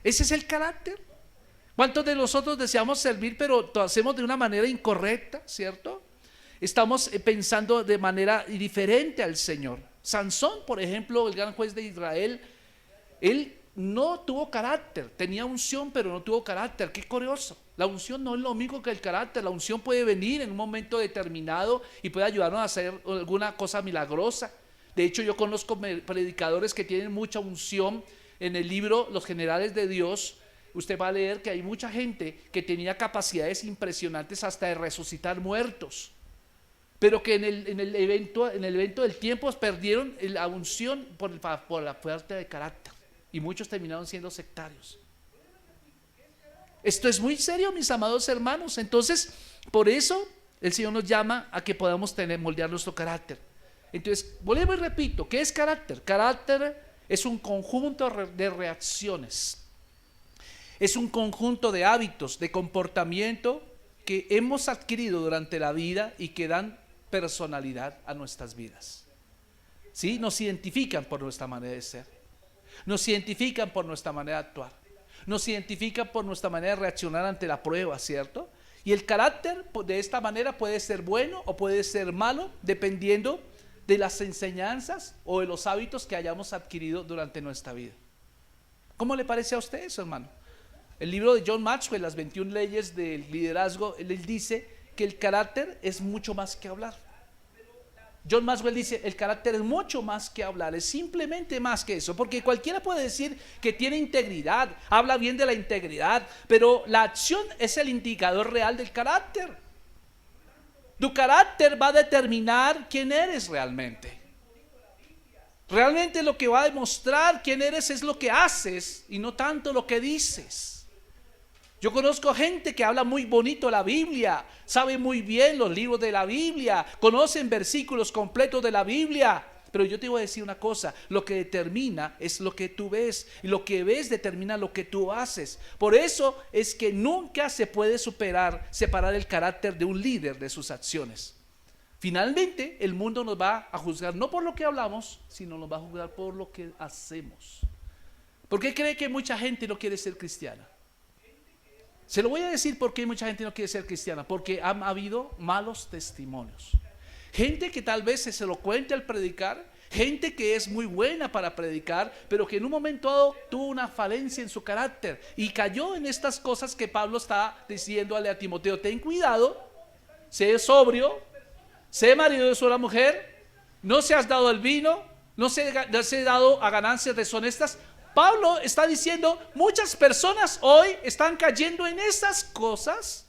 Ese es el carácter. ¿Cuántos de nosotros deseamos servir, pero lo hacemos de una manera incorrecta, ¿cierto? Estamos pensando de manera diferente al Señor. Sansón, por ejemplo, el gran juez de Israel, él no tuvo carácter, tenía unción, pero no tuvo carácter. Qué curioso. La unción no es lo mismo que el carácter. La unción puede venir en un momento determinado y puede ayudarnos a hacer alguna cosa milagrosa. De hecho, yo conozco predicadores que tienen mucha unción. En el libro Los Generales de Dios, usted va a leer que hay mucha gente que tenía capacidades impresionantes hasta de resucitar muertos, pero que en el evento del tiempo perdieron la unción por la falta de carácter, y muchos terminaron siendo sectarios. Esto es muy serio, mis amados hermanos. Entonces, por eso el Señor nos llama a que podamos moldear nuestro carácter. Entonces, vuelvo y repito, ¿qué es carácter? Carácter es un conjunto de reacciones, es un conjunto de hábitos, de comportamiento que hemos adquirido durante la vida y que dan personalidad a nuestras vidas. ¿Sí? Nos identifican por nuestra manera de ser, nos identifican por nuestra manera de actuar, nos identifican por nuestra manera de reaccionar ante la prueba, ¿cierto? Y el carácter de esta manera puede ser bueno o puede ser malo, dependiendo de las enseñanzas o de los hábitos que hayamos adquirido durante nuestra vida. ¿Cómo le parece a usted eso, hermano? El libro de John Maxwell, Las 21 leyes del liderazgo, él dice que el carácter es mucho más que hablar. John Maxwell dice: el carácter es mucho más que hablar, es simplemente más que eso, porque cualquiera puede decir que tiene integridad, habla bien de la integridad, pero la acción es el indicador real del carácter. Tu carácter va a determinar quién eres realmente. Realmente lo que va a demostrar quién eres es lo que haces y no tanto lo que dices. Yo conozco gente que habla muy bonito la Biblia, sabe muy bien los libros de la Biblia, conocen versículos completos de la Biblia, Pero yo te voy a decir una cosa, lo que determina es lo que tú ves, y lo que ves determina lo que tú haces. Por eso es que nunca se puede separar el carácter de un líder de sus acciones. Finalmente, el mundo nos va a juzgar no por lo que hablamos, sino nos va a juzgar por lo que hacemos. ¿Por qué cree que mucha gente no quiere ser cristiana? Se lo voy a decir por qué mucha gente no quiere ser cristiana. Porque han habido malos testimonios. Gente que tal vez se lo cuente al predicar, gente que es muy buena para predicar, pero que en un momento dado tuvo una falencia en su carácter y cayó en estas cosas que Pablo está diciéndole a Timoteo: ten cuidado, sé sobrio, sé marido de sola mujer, no seas dado al vino, no seas dado a ganancias deshonestas. Pablo está diciendo, muchas personas hoy están cayendo en esas cosas.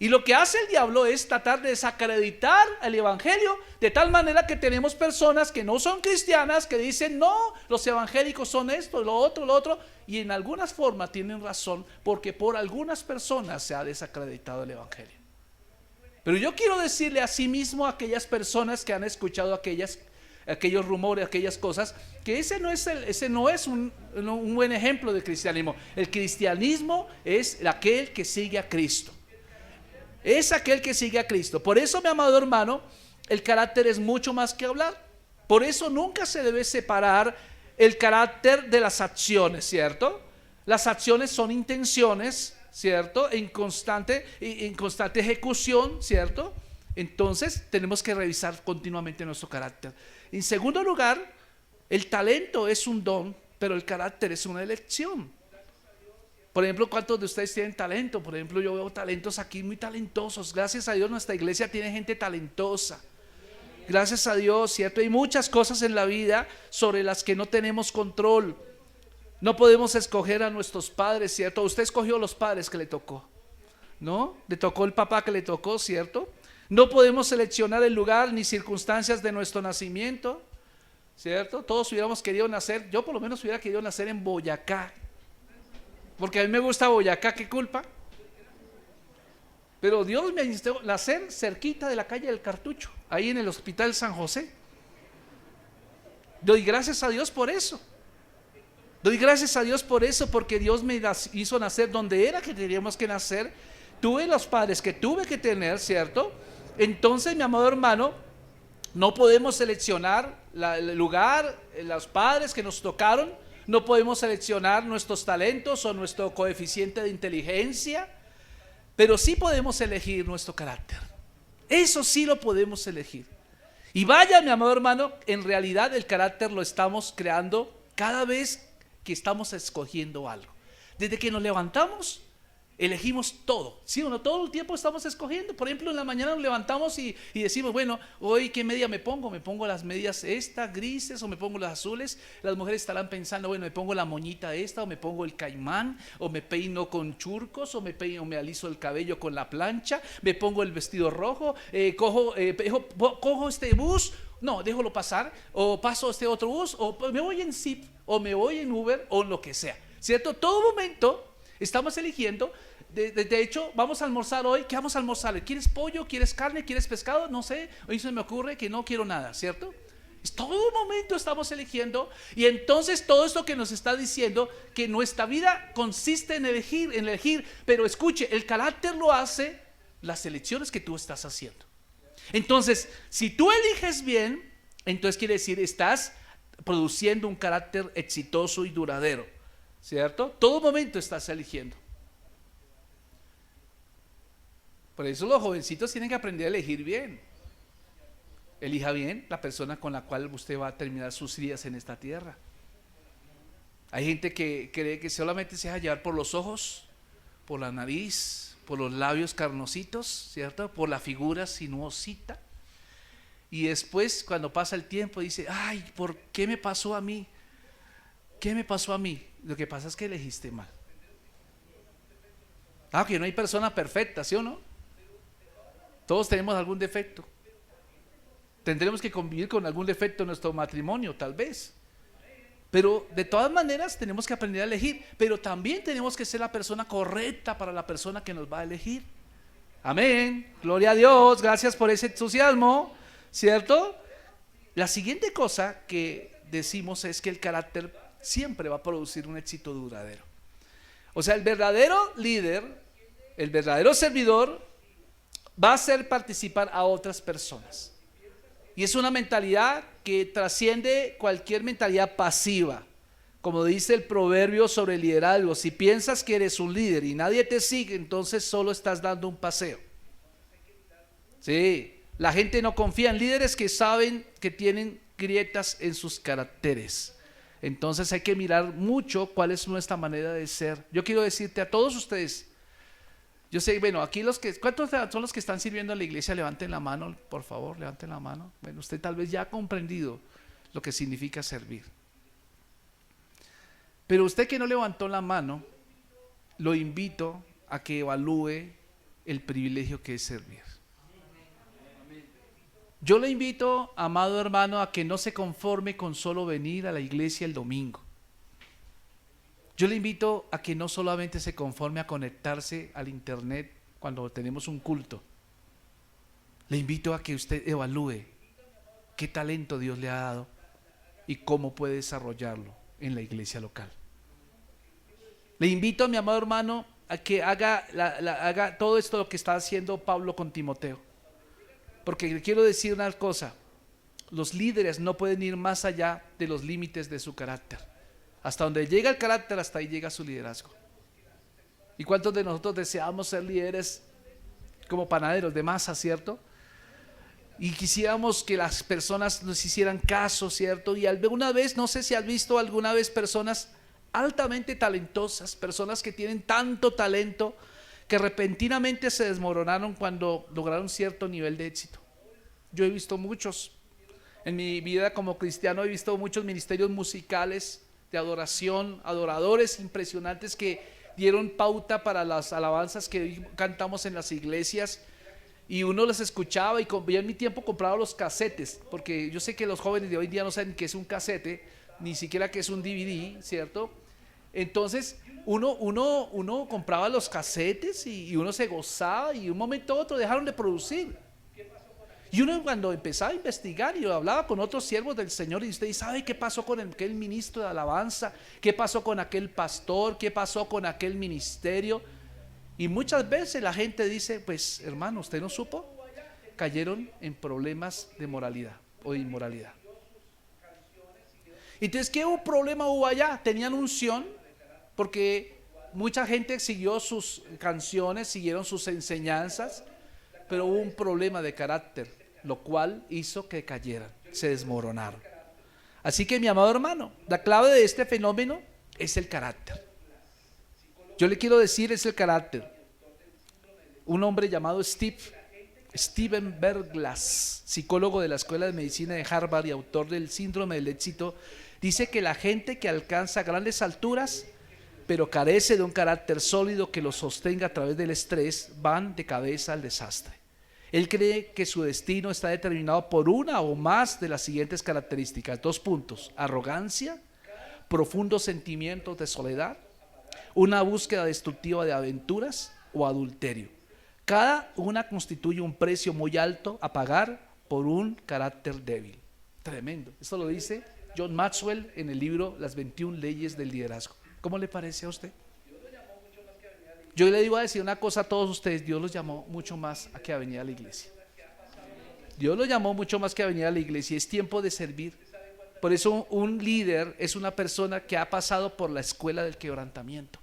Y lo que hace el diablo es tratar de desacreditar el evangelio, de tal manera que tenemos personas que no son cristianas, que dicen, no, los evangélicos son esto, lo otro, y en algunas formas tienen razón, porque por algunas personas se ha desacreditado el evangelio. Pero yo quiero decirle a sí mismo a aquellas personas que han escuchado aquellos rumores, aquellas cosas, que ese no es un buen ejemplo de cristianismo. El cristianismo es aquel que sigue a Cristo. Es aquel que sigue a Cristo. Por eso, mi amado hermano, el carácter es mucho más que hablar. Por eso nunca se debe separar el carácter de las acciones, ¿cierto? Las acciones son intenciones, ¿cierto? En constante ejecución, ¿cierto? Entonces tenemos que revisar continuamente nuestro carácter. En segundo lugar, el talento es un don, pero el carácter es una elección. Por ejemplo, ¿cuántos de ustedes tienen talento? Por ejemplo, yo veo talentos aquí muy talentosos. Gracias a Dios nuestra iglesia tiene gente talentosa. Gracias a Dios, ¿cierto? Hay muchas cosas en la vida sobre las que no tenemos control. No podemos escoger a nuestros padres, ¿cierto? Usted escogió los padres que le tocó, ¿no? Le tocó el papá que le tocó, ¿cierto? No podemos seleccionar el lugar ni circunstancias de nuestro nacimiento, ¿cierto? Todos hubiéramos querido nacer, yo por lo menos hubiera querido nacer en Boyacá, porque a mí me gusta Boyacá, ¿qué culpa? Pero Dios me instó nacer cerquita de la calle del Cartucho, ahí en el Hospital San José. Doy gracias a Dios por eso. Doy gracias a Dios por eso, porque Dios me hizo nacer donde era que teníamos que nacer. Tuve los padres que tuve que tener, ¿cierto? Entonces, mi amado hermano, no podemos seleccionar el lugar, los padres que nos tocaron. No podemos seleccionar nuestros talentos o nuestro coeficiente de inteligencia, pero sí podemos elegir nuestro carácter. Eso sí lo podemos elegir. Y vaya, mi amado hermano, en realidad el carácter lo estamos creando cada vez que estamos escogiendo algo. Desde que nos levantamos, elegimos todo, ¿sí o no? Todo el tiempo estamos escogiendo. Por ejemplo, en la mañana nos levantamos y decimos, bueno, hoy ¿qué media me pongo? ¿Me pongo las medias grises o me pongo las azules? Las mujeres estarán pensando, bueno, ¿me pongo la moñita esta o me pongo el caimán? ¿O me peino con churcos o me aliso el cabello con la plancha? ¿Me pongo el vestido rojo? ¿Cojo este bus? No, déjalo pasar. ¿O paso este otro bus? ¿O me voy en Zip? ¿O me voy en Uber? O lo que sea, ¿cierto? Todo momento estamos eligiendo. De hecho, vamos a almorzar hoy. ¿Qué vamos a almorzar? ¿Quieres pollo? ¿Quieres carne? ¿Quieres pescado? No sé. Hoy se me ocurre que no quiero nada, ¿cierto? Todo momento estamos eligiendo. Y entonces todo esto que nos está diciendo, que nuestra vida consiste en elegir. Pero escuche, el carácter lo hace las elecciones que tú estás haciendo. Entonces, si tú eliges bien, entonces quiere decir, estás produciendo un carácter exitoso y duradero, ¿cierto? Todo momento estás eligiendo. Por eso los jovencitos tienen que aprender a elegir bien. Elija bien la persona con la cual usted va a terminar sus días en esta tierra. Hay gente que cree que solamente se deja llevar por los ojos, por la nariz, por los labios carnositos, ¿cierto? Por la figura sinuosita. Y después, cuando pasa el tiempo, dice, ay, ¿por qué me pasó a mí? ¿Qué me pasó a mí? Lo que pasa es que elegiste mal. Que no hay persona perfecta, ¿sí o no? Todos tenemos algún defecto. Tendremos que convivir con algún defecto en nuestro matrimonio, tal vez. Pero de todas maneras tenemos que aprender a elegir. Pero también tenemos que ser la persona correcta para la persona que nos va a elegir. Amén. Gloria a Dios. Gracias por ese entusiasmo, ¿cierto? La siguiente cosa que decimos es que el carácter siempre va a producir un éxito duradero. O sea, el verdadero líder, el verdadero servidor, va a hacer participar a otras personas. Y es una mentalidad que trasciende cualquier mentalidad pasiva. Como dice el proverbio sobre el liderazgo, si piensas que eres un líder y nadie te sigue, entonces solo estás dando un paseo. Sí, la gente no confía en líderes que saben que tienen grietas en sus caracteres. Entonces hay que mirar mucho cuál es nuestra manera de ser. Yo quiero decirte a todos ustedes, yo sé, bueno, aquí ¿cuántos son los que están sirviendo en la iglesia? Levanten la mano, por favor, levanten la mano. Bueno, usted tal vez ya ha comprendido lo que significa servir. Pero usted que no levantó la mano, lo invito a que evalúe el privilegio que es servir. Yo le invito, amado hermano, a que no se conforme con solo venir a la iglesia el domingo. Yo le invito a que no solamente se conforme a conectarse al internet cuando tenemos un culto. Le invito a que usted evalúe qué talento Dios le ha dado y cómo puede desarrollarlo en la iglesia local. Le invito, mi amado hermano, a que haga todo esto lo que está haciendo Pablo con Timoteo. Porque le quiero decir una cosa, los líderes no pueden ir más allá de los límites de su carácter. Hasta donde llega el carácter, hasta ahí llega su liderazgo. ¿Y cuántos de nosotros deseamos ser líderes como panaderos de masa, cierto? Y quisiéramos que las personas nos hicieran caso, ¿cierto? Y alguna vez, no sé si has visto alguna vez personas altamente talentosas, personas que tienen tanto talento que repentinamente se desmoronaron cuando lograron cierto nivel de éxito. Yo he visto muchos, en mi vida como cristiano he visto muchos ministerios musicales de adoración, adoradores impresionantes que dieron pauta para las alabanzas que cantamos en las iglesias, y uno les escuchaba, y yo en mi tiempo compraba los casetes, porque yo sé que los jóvenes de hoy día no saben qué es un casete, ni siquiera qué es un DVD, ¿cierto? Entonces uno compraba los casetes y uno se gozaba, y de un momento a otro dejaron de producir. Y uno, cuando empezaba a investigar, y yo hablaba con otros siervos del Señor, y usted dice, ¿sabe qué pasó con aquel ministro de alabanza? ¿Qué pasó con aquel pastor? ¿Qué pasó con aquel ministerio? Y muchas veces la gente dice, pues hermano, ¿usted no supo? Cayeron en problemas de moralidad o de inmoralidad. Entonces, ¿qué problema hubo allá? Tenían unción, porque mucha gente siguió sus canciones, siguieron sus enseñanzas, pero hubo un problema de carácter, lo cual hizo que cayeran, se desmoronaron. Así que, mi amado hermano, la clave de este fenómeno es el carácter. Yo le quiero decir, es el carácter. Un hombre llamado Steven Berglas, psicólogo de la Escuela de Medicina de Harvard y autor del Síndrome del Éxito, dice que la gente que alcanza grandes alturas, pero carece de un carácter sólido que los sostenga a través del estrés, van de cabeza al desastre. Él cree que su destino está determinado por una o más de las siguientes características. 2 puntos: arrogancia, profundos sentimientos de soledad, una búsqueda destructiva de aventuras o adulterio. Cada una constituye un precio muy alto a pagar por un carácter débil. Tremendo. Esto lo dice John Maxwell en el libro Las 21 leyes del liderazgo. ¿Cómo le parece a usted? Yo le digo a decir una cosa a todos ustedes: Dios los llamó mucho más a que a venir a la iglesia. Dios los llamó mucho más que a venir a la iglesia. Es tiempo de servir. Por eso un líder es una persona que ha pasado por la escuela del quebrantamiento.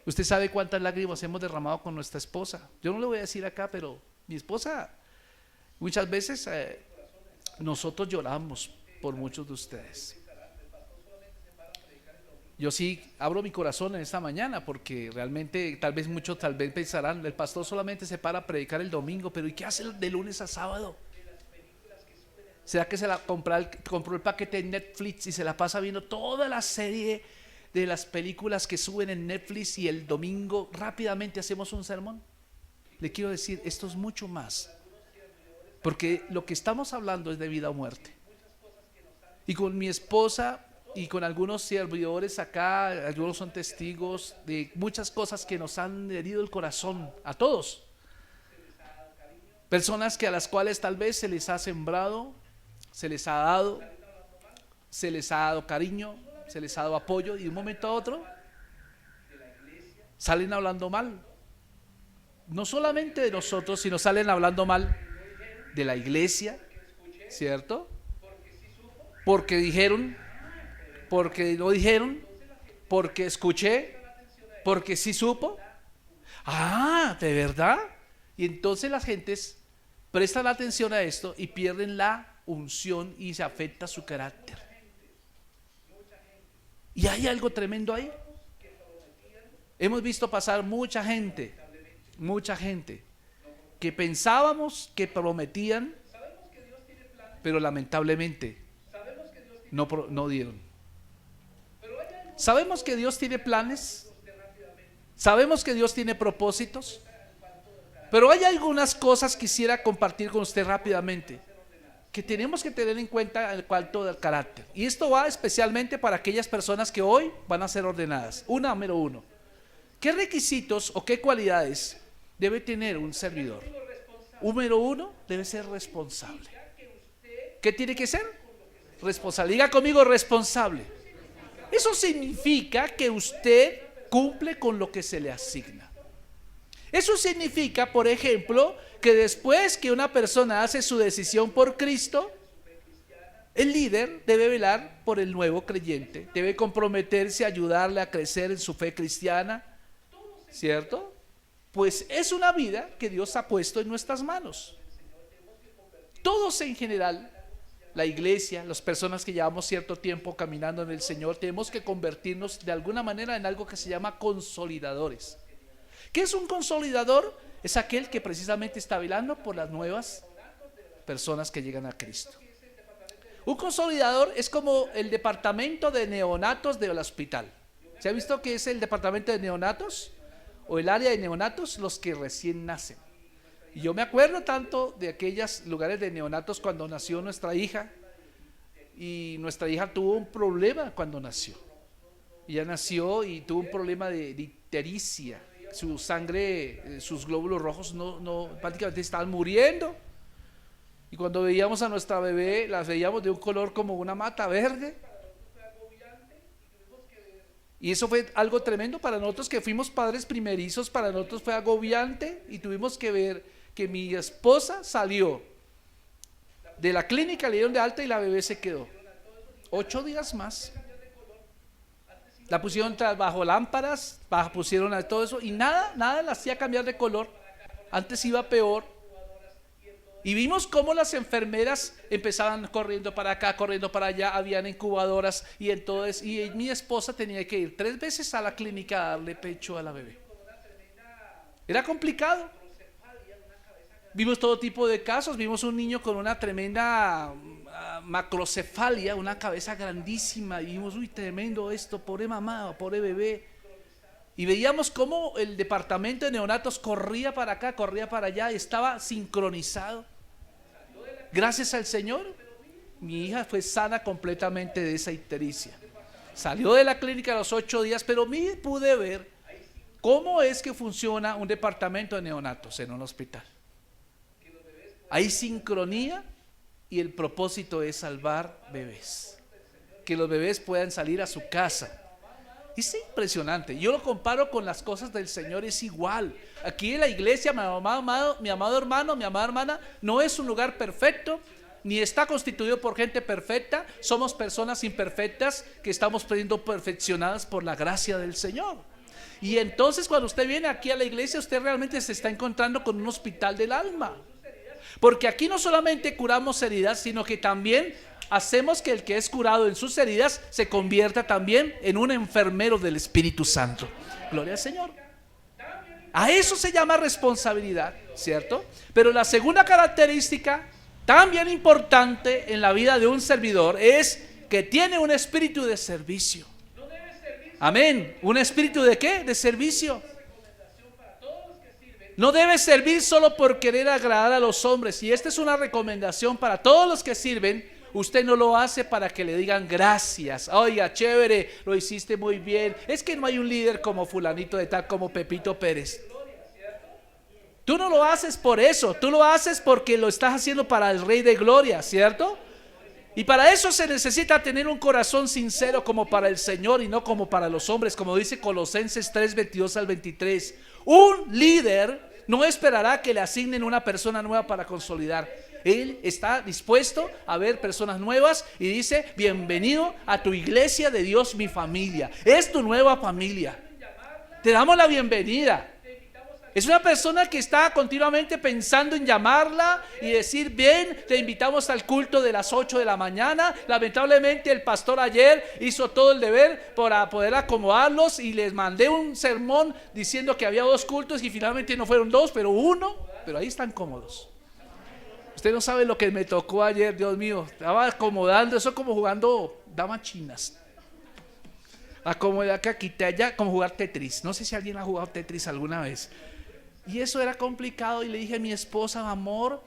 Usted sabe cuántas lágrimas hemos derramado con nuestra esposa. Yo no le voy a decir acá, pero mi esposa, muchas veces nosotros lloramos por muchos de ustedes. Yo sí abro mi corazón en esta mañana, porque realmente tal vez muchos pensarán, el pastor solamente se para a predicar el domingo, pero ¿y qué hace de lunes a sábado? ¿Será que compró el paquete de Netflix y se la pasa viendo toda la serie de las películas que suben en Netflix, y el domingo rápidamente hacemos un sermón? Le quiero decir, esto es mucho más, porque lo que estamos hablando es de vida o muerte. Y con mi esposa y con algunos servidores acá, algunos son testigos de muchas cosas que nos han herido el corazón a todos. Personas a las cuales tal vez se les ha sembrado se les ha dado cariño, se les ha dado apoyo, y de un momento a otro salen hablando mal. No solamente de nosotros, sino salen hablando mal de la iglesia, ¿cierto? Porque dijeron, porque no dijeron, porque escuché, porque sí supo. Ah, ¿de verdad? Y entonces las gentes prestan atención a esto y pierden la unción y se afecta su carácter. Y hay algo tremendo ahí. Hemos visto pasar mucha gente que pensábamos que prometían, pero lamentablemente no dieron. Sabemos que Dios tiene planes, sabemos que Dios tiene propósitos, pero hay algunas cosas que quisiera compartir con usted rápidamente que tenemos que tener en cuenta en cuanto al carácter. Y esto va especialmente para aquellas personas que hoy van a ser ordenadas. Número uno, ¿qué requisitos o qué cualidades debe tener un servidor? Número uno, debe ser responsable. ¿Qué tiene que ser? Responsable. Diga conmigo, responsable. Eso significa que usted cumple con lo que se le asigna. Eso significa, por ejemplo, que después que una persona hace su decisión por Cristo, el líder debe velar por el nuevo creyente, debe comprometerse a ayudarle a crecer en su fe cristiana, ¿cierto? Pues es una vida que Dios ha puesto en nuestras manos. Todos en general, la iglesia, las personas que llevamos cierto tiempo caminando en el Señor, tenemos que convertirnos de alguna manera en algo que se llama consolidadores. ¿Qué es un consolidador? Es aquel que precisamente está velando por las nuevas personas que llegan a Cristo. Un consolidador es como el departamento de neonatos del hospital. ¿Se ha visto qué es el departamento de neonatos? O el área de neonatos, los que recién nacen. Y yo me acuerdo tanto de aquellos lugares de neonatos cuando nació nuestra hija. Y nuestra hija tuvo un problema cuando nació. Ella nació y tuvo un problema de ictericia. Su sangre, sus glóbulos rojos prácticamente estaban muriendo. Y cuando veíamos a nuestra bebé, las veíamos de un color como una mata verde. Y eso fue algo tremendo para nosotros que fuimos padres primerizos. Para nosotros fue agobiante y tuvimos que ver que mi esposa salió de la clínica, le dieron de alta y la bebé se quedó 8 días más. La pusieron bajo lámparas, pusieron a todo eso y nada la hacía cambiar de color. Antes iba peor. Y vimos cómo las enfermeras empezaban corriendo para acá, corriendo para allá, habían incubadoras y entonces mi esposa tenía que ir 3 veces a la clínica a darle pecho a la bebé. Era complicado. Vimos todo tipo de casos, vimos un niño con una tremenda macrocefalia, una cabeza grandísima, y vimos, uy, tremendo esto, pobre mamá, pobre bebé. Y veíamos cómo el departamento de neonatos corría para acá, corría para allá, estaba sincronizado. Gracias al Señor, mi hija fue sana completamente de esa ictericia. Salió de la clínica a los 8 días, pero pude ver cómo es que funciona un departamento de neonatos en un hospital. Hay sincronía y el propósito es salvar bebés, que los bebés puedan salir a su casa. Es impresionante. Yo lo comparo con las cosas del Señor, es igual. Aquí en la iglesia, mi amado hermano, mi amada hermana, no es un lugar perfecto, ni está constituido por gente perfecta. Somos personas imperfectas que estamos siendo perfeccionadas por la gracia del Señor. Y entonces cuando usted viene aquí a la iglesia, usted realmente se está encontrando con un hospital del alma. Porque aquí no solamente curamos heridas, sino que también hacemos que el que es curado en sus heridas se convierta también en un enfermero del Espíritu Santo. Gloria al Señor. A eso se llama responsabilidad, ¿cierto? Pero la segunda característica, también importante en la vida de un servidor, es que tiene un espíritu de servicio. Amén. ¿Un espíritu de qué? De servicio. No debe servir solo por querer agradar a los hombres. Y esta es una recomendación para todos los que sirven. Usted no lo hace para que le digan gracias. Oiga, chévere, lo hiciste muy bien. Es que no hay un líder como fulanito de tal, como Pepito Pérez. Tú no lo haces por eso. Tú lo haces porque lo estás haciendo para el Rey de Gloria, ¿cierto? Y para eso se necesita tener un corazón sincero como para el Señor y no como para los hombres, como dice Colosenses 3, 22 al 23. Un líder no esperará que le asignen una persona nueva para consolidar. Él está dispuesto a ver personas nuevas y dice: bienvenido a tu iglesia de Dios, mi familia. Es tu nueva familia. Te damos la bienvenida. Es una persona que está continuamente pensando en llamarla y decir: bien, te invitamos al culto de las 8 de la mañana. Lamentablemente el pastor ayer hizo todo el deber para poder acomodarlos y les mandé un sermón diciendo que había 2 cultos y finalmente no fueron 2, pero 1. Pero ahí están cómodos. Usted no sabe lo que me tocó ayer, Dios mío. Estaba acomodando, eso como jugando damas chinas. Acomodar acá, quité allá, como jugar Tetris. No sé si alguien ha jugado Tetris alguna vez. Y eso era complicado y le dije a mi esposa: amor,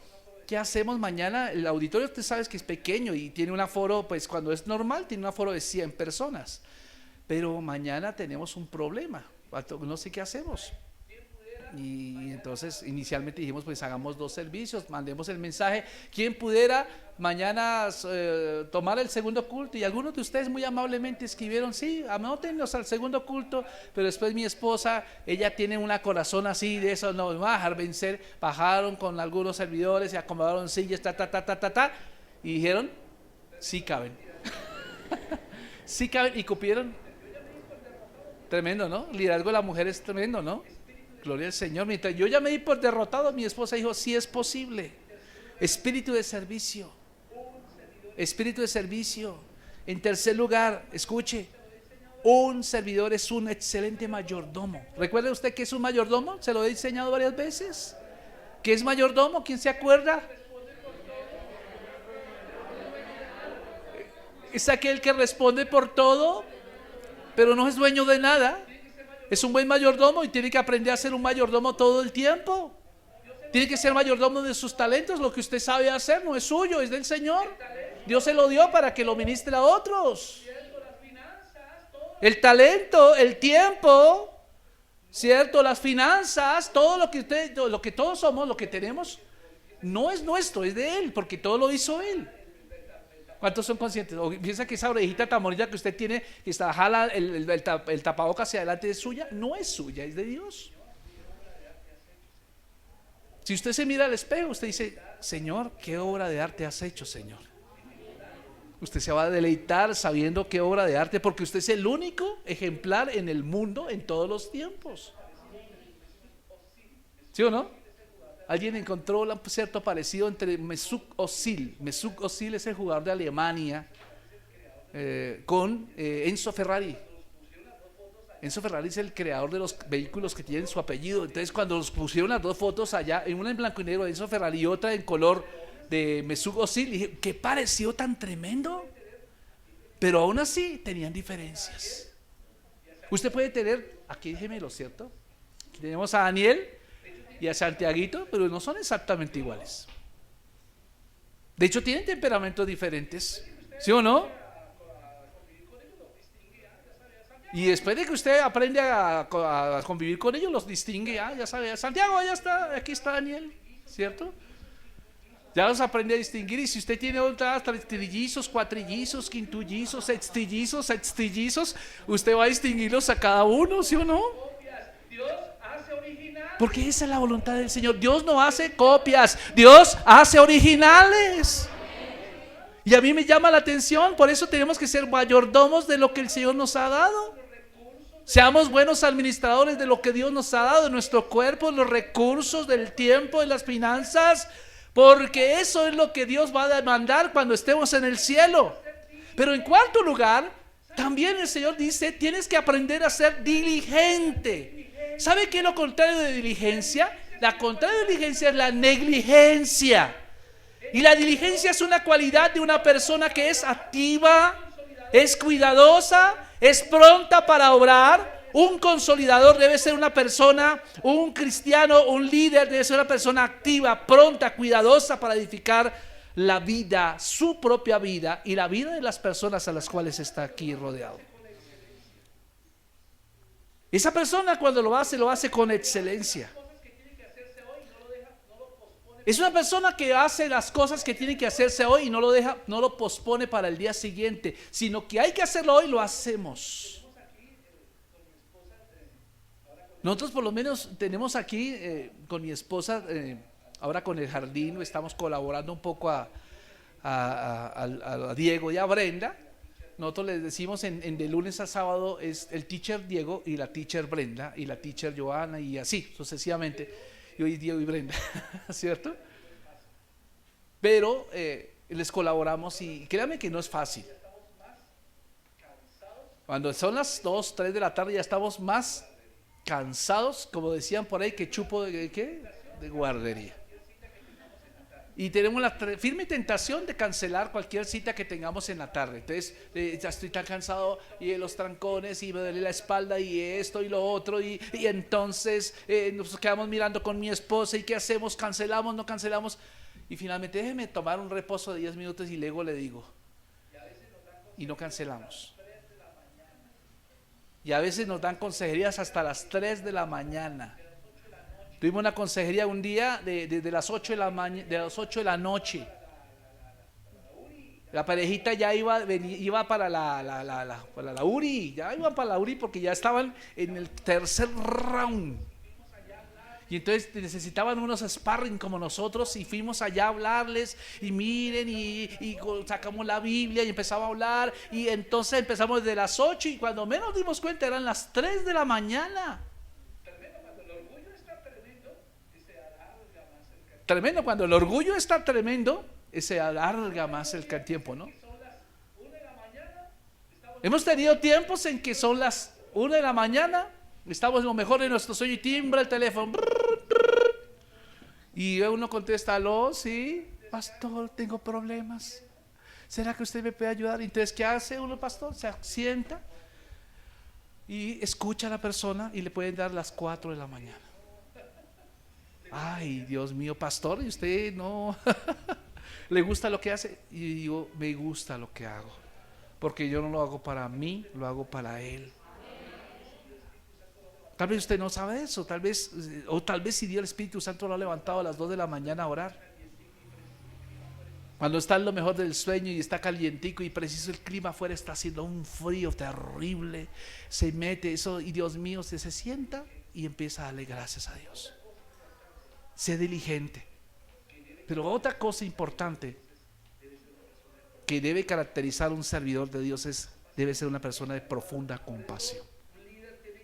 ¿qué hacemos mañana? El auditorio, usted sabe que es pequeño y tiene un aforo, pues cuando es normal tiene un aforo de 100 personas. Pero mañana tenemos un problema, no sé qué hacemos. Y entonces inicialmente dijimos: pues hagamos 2 servicios, mandemos el mensaje. ¿Quién pudiera mañana tomar el segundo culto? Y algunos de ustedes muy amablemente escribieron: sí, anótennos al segundo culto. Pero después mi esposa, ella tiene un corazón así, de eso no me va a dejar vencer. Bajaron con algunos servidores y acomodaron sillas, y dijeron: sí caben. Sí caben, y cupieron. Tremendo, ¿no? El liderazgo de la mujer es tremendo, ¿no? Gloria al Señor. Mientras yo ya me di por derrotado, mi esposa dijo: sí es posible. Espíritu de servicio. Espíritu de servicio. En tercer lugar, escuche: un servidor es un excelente mayordomo. ¿Recuerda usted que es un mayordomo? Se lo he enseñado varias veces. ¿Qué es mayordomo? ¿Quién se acuerda? Es aquel que responde por todo, pero no es dueño de nada. Es un buen mayordomo y tiene que aprender a ser un mayordomo todo el tiempo. Tiene que ser mayordomo de sus talentos. Lo que usted sabe hacer no es suyo, es del Señor. Dios se lo dio para que lo ministre a otros. El talento, el tiempo, ¿cierto? Las finanzas, todo lo que todos somos, lo que tenemos, no es nuestro, es de Él, porque todo lo hizo Él. ¿Cuántos son conscientes? ¿O piensa que esa orejita tan bonita que usted tiene, que está jala el tapabocas hacia adelante, es suya? No es suya, es de Dios. Si usted se mira al espejo, usted dice: Señor, ¿qué obra de arte has hecho, Señor? Usted se va a deleitar sabiendo qué obra de arte, porque usted es el único ejemplar en el mundo en todos los tiempos. ¿Sí o no? Alguien encontró un cierto parecido entre Mesut Özil. Mesut Özil es el jugador de Alemania con Enzo Ferrari. Enzo Ferrari es el creador de los vehículos que tienen su apellido. Entonces, cuando los pusieron las 2 fotos allá, en una en blanco y negro de Enzo Ferrari y otra en color de Mesut Özil, dije: qué parecido tan tremendo. Pero aún así tenían diferencias. Usted puede tener, aquí déjemelo, ¿cierto? Aquí tenemos a Daniel y a Santiaguito, pero no son exactamente iguales. De hecho, tienen temperamentos diferentes, ¿sí o no? Y después de que usted aprende a convivir con ellos, los distingue, ya sabe: Santiago, ya está, aquí está Daniel, ¿cierto? Ya los aprende a distinguir. Y si usted tiene otras trillizos, cuatrillizos, quintullizos, sextillizos, usted va a distinguirlos a cada uno, ¿sí o no? Porque esa es la voluntad del Señor. Dios no hace copias, Dios hace originales. Y a mí me llama la atención. Por eso tenemos que ser mayordomos de lo que el Señor nos ha dado. Seamos buenos administradores de lo que Dios nos ha dado, de nuestro cuerpo, los recursos, del tiempo, de las finanzas, porque eso es lo que Dios va a demandar cuando estemos en el cielo. Pero en cuarto lugar, también el Señor dice: tienes que aprender a ser diligente. ¿Sabe qué es lo contrario de diligencia? La contraria de diligencia es la negligencia. Y la diligencia es una cualidad de una persona que es activa, es cuidadosa, es pronta para obrar. Un consolidador debe ser una persona, un cristiano, un líder debe ser una persona activa, pronta, cuidadosa para edificar la vida, su propia vida y la vida de las personas a las cuales está aquí rodeado. Esa persona, cuando lo hace con excelencia. Es una persona que hace las cosas que tienen que hacerse hoy y no lo deja, no lo pospone para el día siguiente, sino que hay que hacerlo hoy, lo hacemos. Nosotros por lo menos tenemos aquí con mi esposa, ahora con el jardín, estamos colaborando un poco a Diego y a Brenda. Nosotros les decimos de lunes a sábado es el teacher Diego y la teacher Brenda y la teacher Joana y así sucesivamente. Y hoy Diego y Brenda, ¿cierto? Pero les colaboramos y créanme que no es fácil. Cuando son las 2, 3 de la tarde ya estamos más cansados, como decían por ahí, que chupo ¿qué? De guardería. Y tenemos la firme tentación de cancelar cualquier cita que tengamos en la tarde. Entonces, ya estoy tan cansado y los trancones y me duele la espalda y esto y lo otro. Y entonces nos quedamos mirando con mi esposa y ¿qué hacemos? ¿Cancelamos? ¿No cancelamos? Y finalmente déjeme tomar un reposo de 10 minutos y luego le digo. Y no cancelamos. Y a veces nos dan consejerías hasta las 3 de la mañana. Tuvimos una consejería un día de las 8 de las 8 de la noche. La parejita ya iba para para la URI, ya iban para la URI porque ya estaban en el tercer round. Y entonces necesitaban unos sparring como nosotros y fuimos allá a hablarles y miren y sacamos la Biblia y empezamos a hablar y entonces empezamos desde las 8 y cuando menos dimos cuenta eran las 3 de la mañana. Tremendo, cuando el orgullo está tremendo, se alarga más el tiempo, ¿no? Hemos tenido tiempos en que son las 1 de la mañana, estamos lo mejor de nuestro sueño y timbra el teléfono. Y uno contesta, aló, sí, pastor, tengo problemas. ¿Será que usted me puede ayudar? Entonces, ¿qué hace uno, pastor? Se sienta y escucha a la persona y le pueden dar las 4 de la mañana. Ay, Dios mío, pastor, ¿y usted no le gusta lo que hace? Y digo, me gusta lo que hago, porque yo no lo hago para mí, lo hago para Él. Tal vez usted no sabe eso, tal vez si Dios el Espíritu Santo lo ha levantado a las 2 de la mañana a orar. Cuando está en lo mejor del sueño y está calientico y preciso el clima afuera está haciendo un frío terrible, se mete eso y Dios mío, se sienta y empieza a darle gracias a Dios. Sé diligente. Pero otra cosa importante que debe caracterizar a un servidor de Dios debe ser una persona de profunda compasión.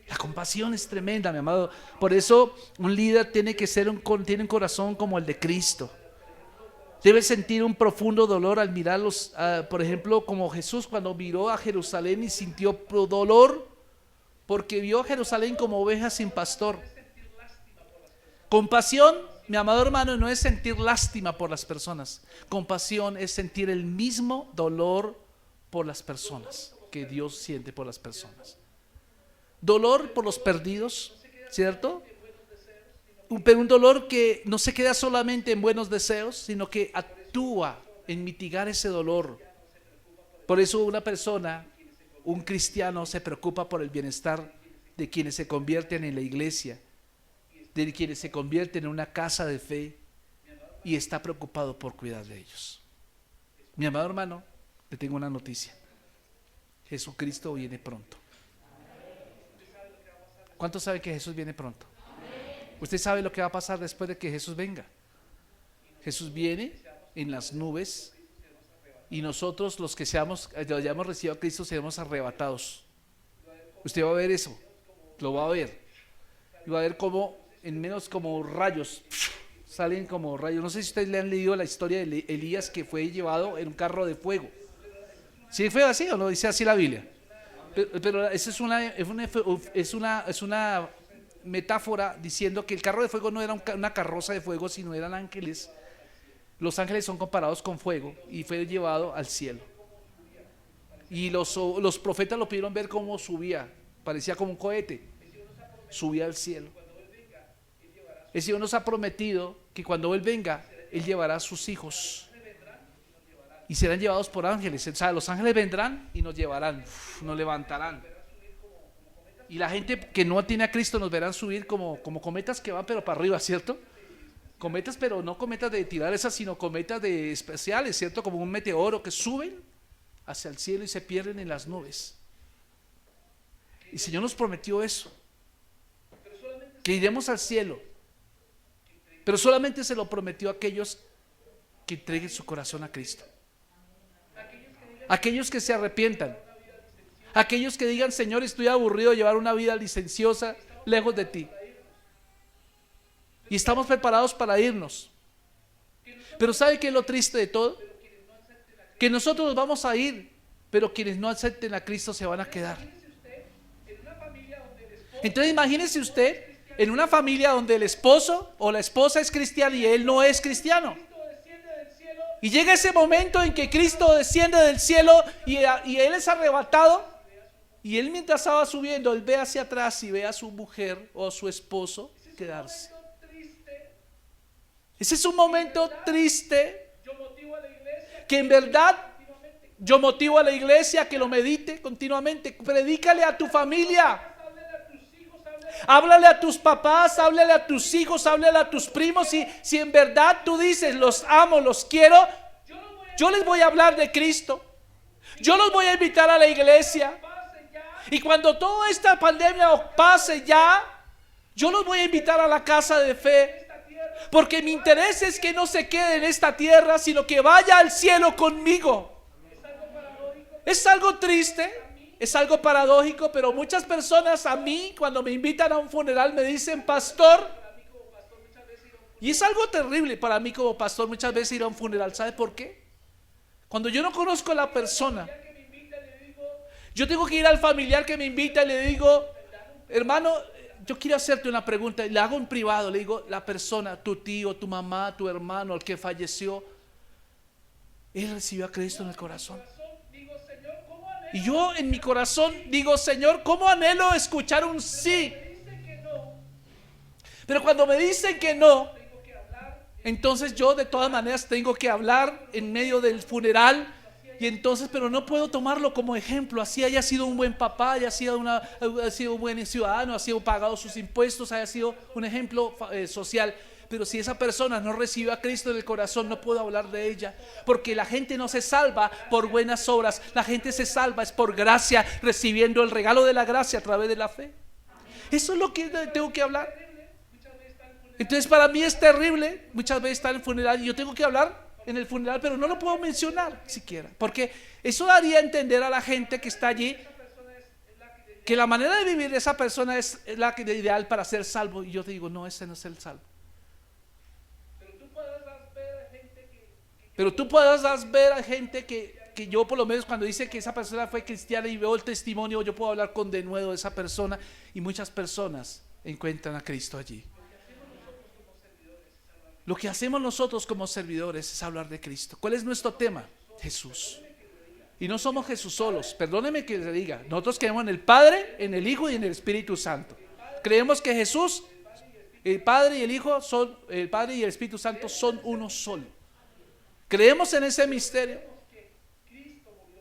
La compasión es tremenda, mi amado. Por eso un líder tiene que ser tiene un corazón como el de Cristo. Debe sentir un profundo dolor al mirarlos, por ejemplo, como Jesús cuando miró a Jerusalén y sintió dolor porque vio a Jerusalén como oveja sin pastor. Compasión, mi amado hermano, no es sentir lástima por las personas. Compasión es sentir el mismo dolor por las personas que Dios siente por las personas. Dolor por los perdidos, ¿cierto? Pero un dolor que no se queda solamente en buenos deseos, sino que actúa en mitigar ese dolor. Por eso una persona, un cristiano, se preocupa por el bienestar de quienes se convierten en la iglesia, de quienes se convierten en una casa de fe y está preocupado por cuidar de ellos. Mi amado hermano, le tengo una noticia. Jesucristo viene pronto. ¿Cuántos saben que Jesús viene pronto? Usted sabe lo que va a pasar después de que Jesús venga. Jesús viene en las nubes y nosotros los que hayamos recibido a Cristo seremos arrebatados. Usted va a ver eso, lo va a ver. Y va a ver como en menos como rayos, salen como rayos. No sé si ustedes le han leído la historia de Elías que fue llevado en un carro de fuego. ¿Sí fue así o no? Dice así la Biblia. Pero esa es una metáfora diciendo que el carro de fuego no era una carroza de fuego, sino eran ángeles. Los ángeles son comparados con fuego y fue llevado al cielo. Y los profetas lo pudieron ver cómo subía, parecía como un cohete, subía al cielo. El Señor nos ha prometido que cuando Él venga, Él llevará a sus hijos y serán llevados por ángeles. O sea, los ángeles vendrán y nos llevarán, nos levantarán. Y la gente que no tiene a Cristo nos verán subir como cometas que van pero para arriba, ¿cierto? Cometas, pero no cometas de tirar esas, sino cometas de especiales, ¿cierto? Como un meteoro que suben hacia el cielo y se pierden en las nubes. Y el Señor nos prometió eso, que iremos al cielo, pero solamente se lo prometió a aquellos que entreguen su corazón a Cristo, aquellos que se arrepientan, aquellos que digan: Señor, estoy aburrido de llevar una vida licenciosa lejos de ti, y estamos preparados para irnos. Pero ¿sabe qué es lo triste de todo? Que nosotros nos vamos a ir, pero quienes no acepten a Cristo se van a quedar. Entonces imagínese usted en una familia donde el esposo o la esposa es cristiano y él no es cristiano. Y llega ese momento en que Cristo desciende del cielo y él es arrebatado, y él, mientras estaba subiendo, él ve hacia atrás y ve a su mujer o a su esposo quedarse. Ese es un momento triste que en verdad yo motivo a la iglesia a que lo medite continuamente. Predícale a tu familia, háblale a tus papás, háblale a tus hijos, háblale a tus primos. Si en verdad tú dices: los amo, los quiero, yo les voy a hablar de Cristo, yo los voy a invitar a la iglesia. Y cuando toda esta pandemia pase ya, yo los voy a invitar a la casa de fe, porque mi interés es que no se quede en esta tierra, sino que vaya al cielo conmigo. Es algo triste, es algo paradójico, pero muchas personas a mí, cuando me invitan a un funeral, me dicen: pastor. Y es algo terrible para mí como pastor muchas veces ir a un funeral. ¿Sabe por qué? Cuando yo no conozco a la persona, yo tengo que ir al familiar que me invita y le digo: hermano, yo quiero hacerte una pregunta. Y le hago en privado, le digo: la persona, tu tío, tu mamá, tu hermano, el que falleció, él recibió a Cristo en el corazón. Y yo en mi corazón digo: Señor, ¿cómo anhelo escuchar un sí? Pero cuando me dicen que no, entonces yo de todas maneras tengo que hablar en medio del funeral. Y entonces, pero no puedo tomarlo como ejemplo. Así haya sido un buen papá, haya sido un buen ciudadano, haya sido pagado sus impuestos, haya sido un ejemplo social. Pero si esa persona no recibió a Cristo en el corazón, no puedo hablar de ella, porque la gente no se salva por buenas obras. La gente se salva es por gracia, recibiendo el regalo de la gracia a través de la fe. Eso es lo que tengo que hablar. Entonces para mí es terrible muchas veces estar en el funeral y yo tengo que hablar en el funeral, pero no lo puedo mencionar siquiera, porque eso daría a entender a la gente que está allí que la manera de vivir de esa persona es la ideal para ser salvo. Y yo te digo: no, ese no es el salvo. Pero tú puedas ver a gente que yo, por lo menos, cuando dice que esa persona fue cristiana y veo el testimonio, yo puedo hablar con denuedo de esa persona, y muchas personas encuentran a Cristo allí. Lo que hacemos nosotros como servidores es hablar de Cristo. ¿Cuál es nuestro tema? Jesús. Y no somos Jesús solos, perdóneme que le diga. Nosotros creemos en el Padre, en el Hijo y en el Espíritu Santo. Creemos que Jesús, el Padre y el Hijo son, el Padre y el Espíritu Santo son uno solo. Creemos en ese misterio,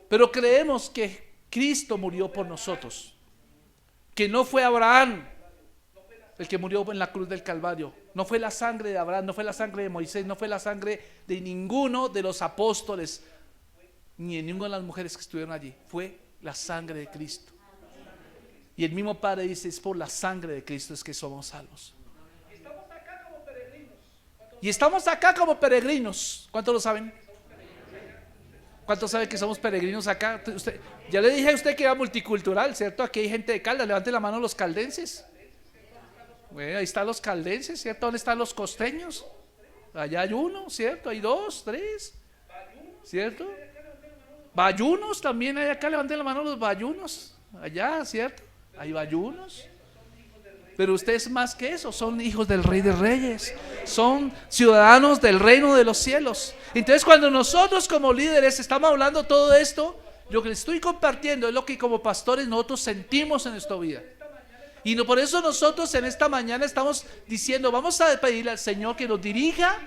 pero creemos que Cristo murió por nosotros, que no fue Abraham el que murió en la cruz del Calvario, no fue la sangre de Abraham, no fue la sangre de Moisés, no fue la sangre de ninguno de los apóstoles, ni de ninguna de las mujeres que estuvieron allí, fue la sangre de Cristo. Y el mismo Padre dice: es por la sangre de Cristo es que somos salvos. Y estamos acá como peregrinos. ¿Cuántos lo saben? ¿Cuántos saben que somos peregrinos acá? Usted, ya le dije a usted que era multicultural, ¿cierto? Aquí hay gente de Caldas. Levante la mano los caldenses. Bueno, ahí están los caldenses, ¿cierto? ¿Dónde están los costeños? Allá hay uno, ¿cierto? Hay dos, tres, ¿cierto? Bayunos también hay acá. Levanten la mano los bayunos. Allá, ¿cierto? Hay bayunos. Pero ustedes más que eso, son hijos del Rey de Reyes, son ciudadanos del reino de los cielos. Entonces cuando nosotros como líderes estamos hablando todo esto, lo que les estoy compartiendo es lo que como pastores nosotros sentimos en nuestra vida. Y por eso nosotros en esta mañana estamos diciendo: vamos a pedirle al Señor que nos dirija,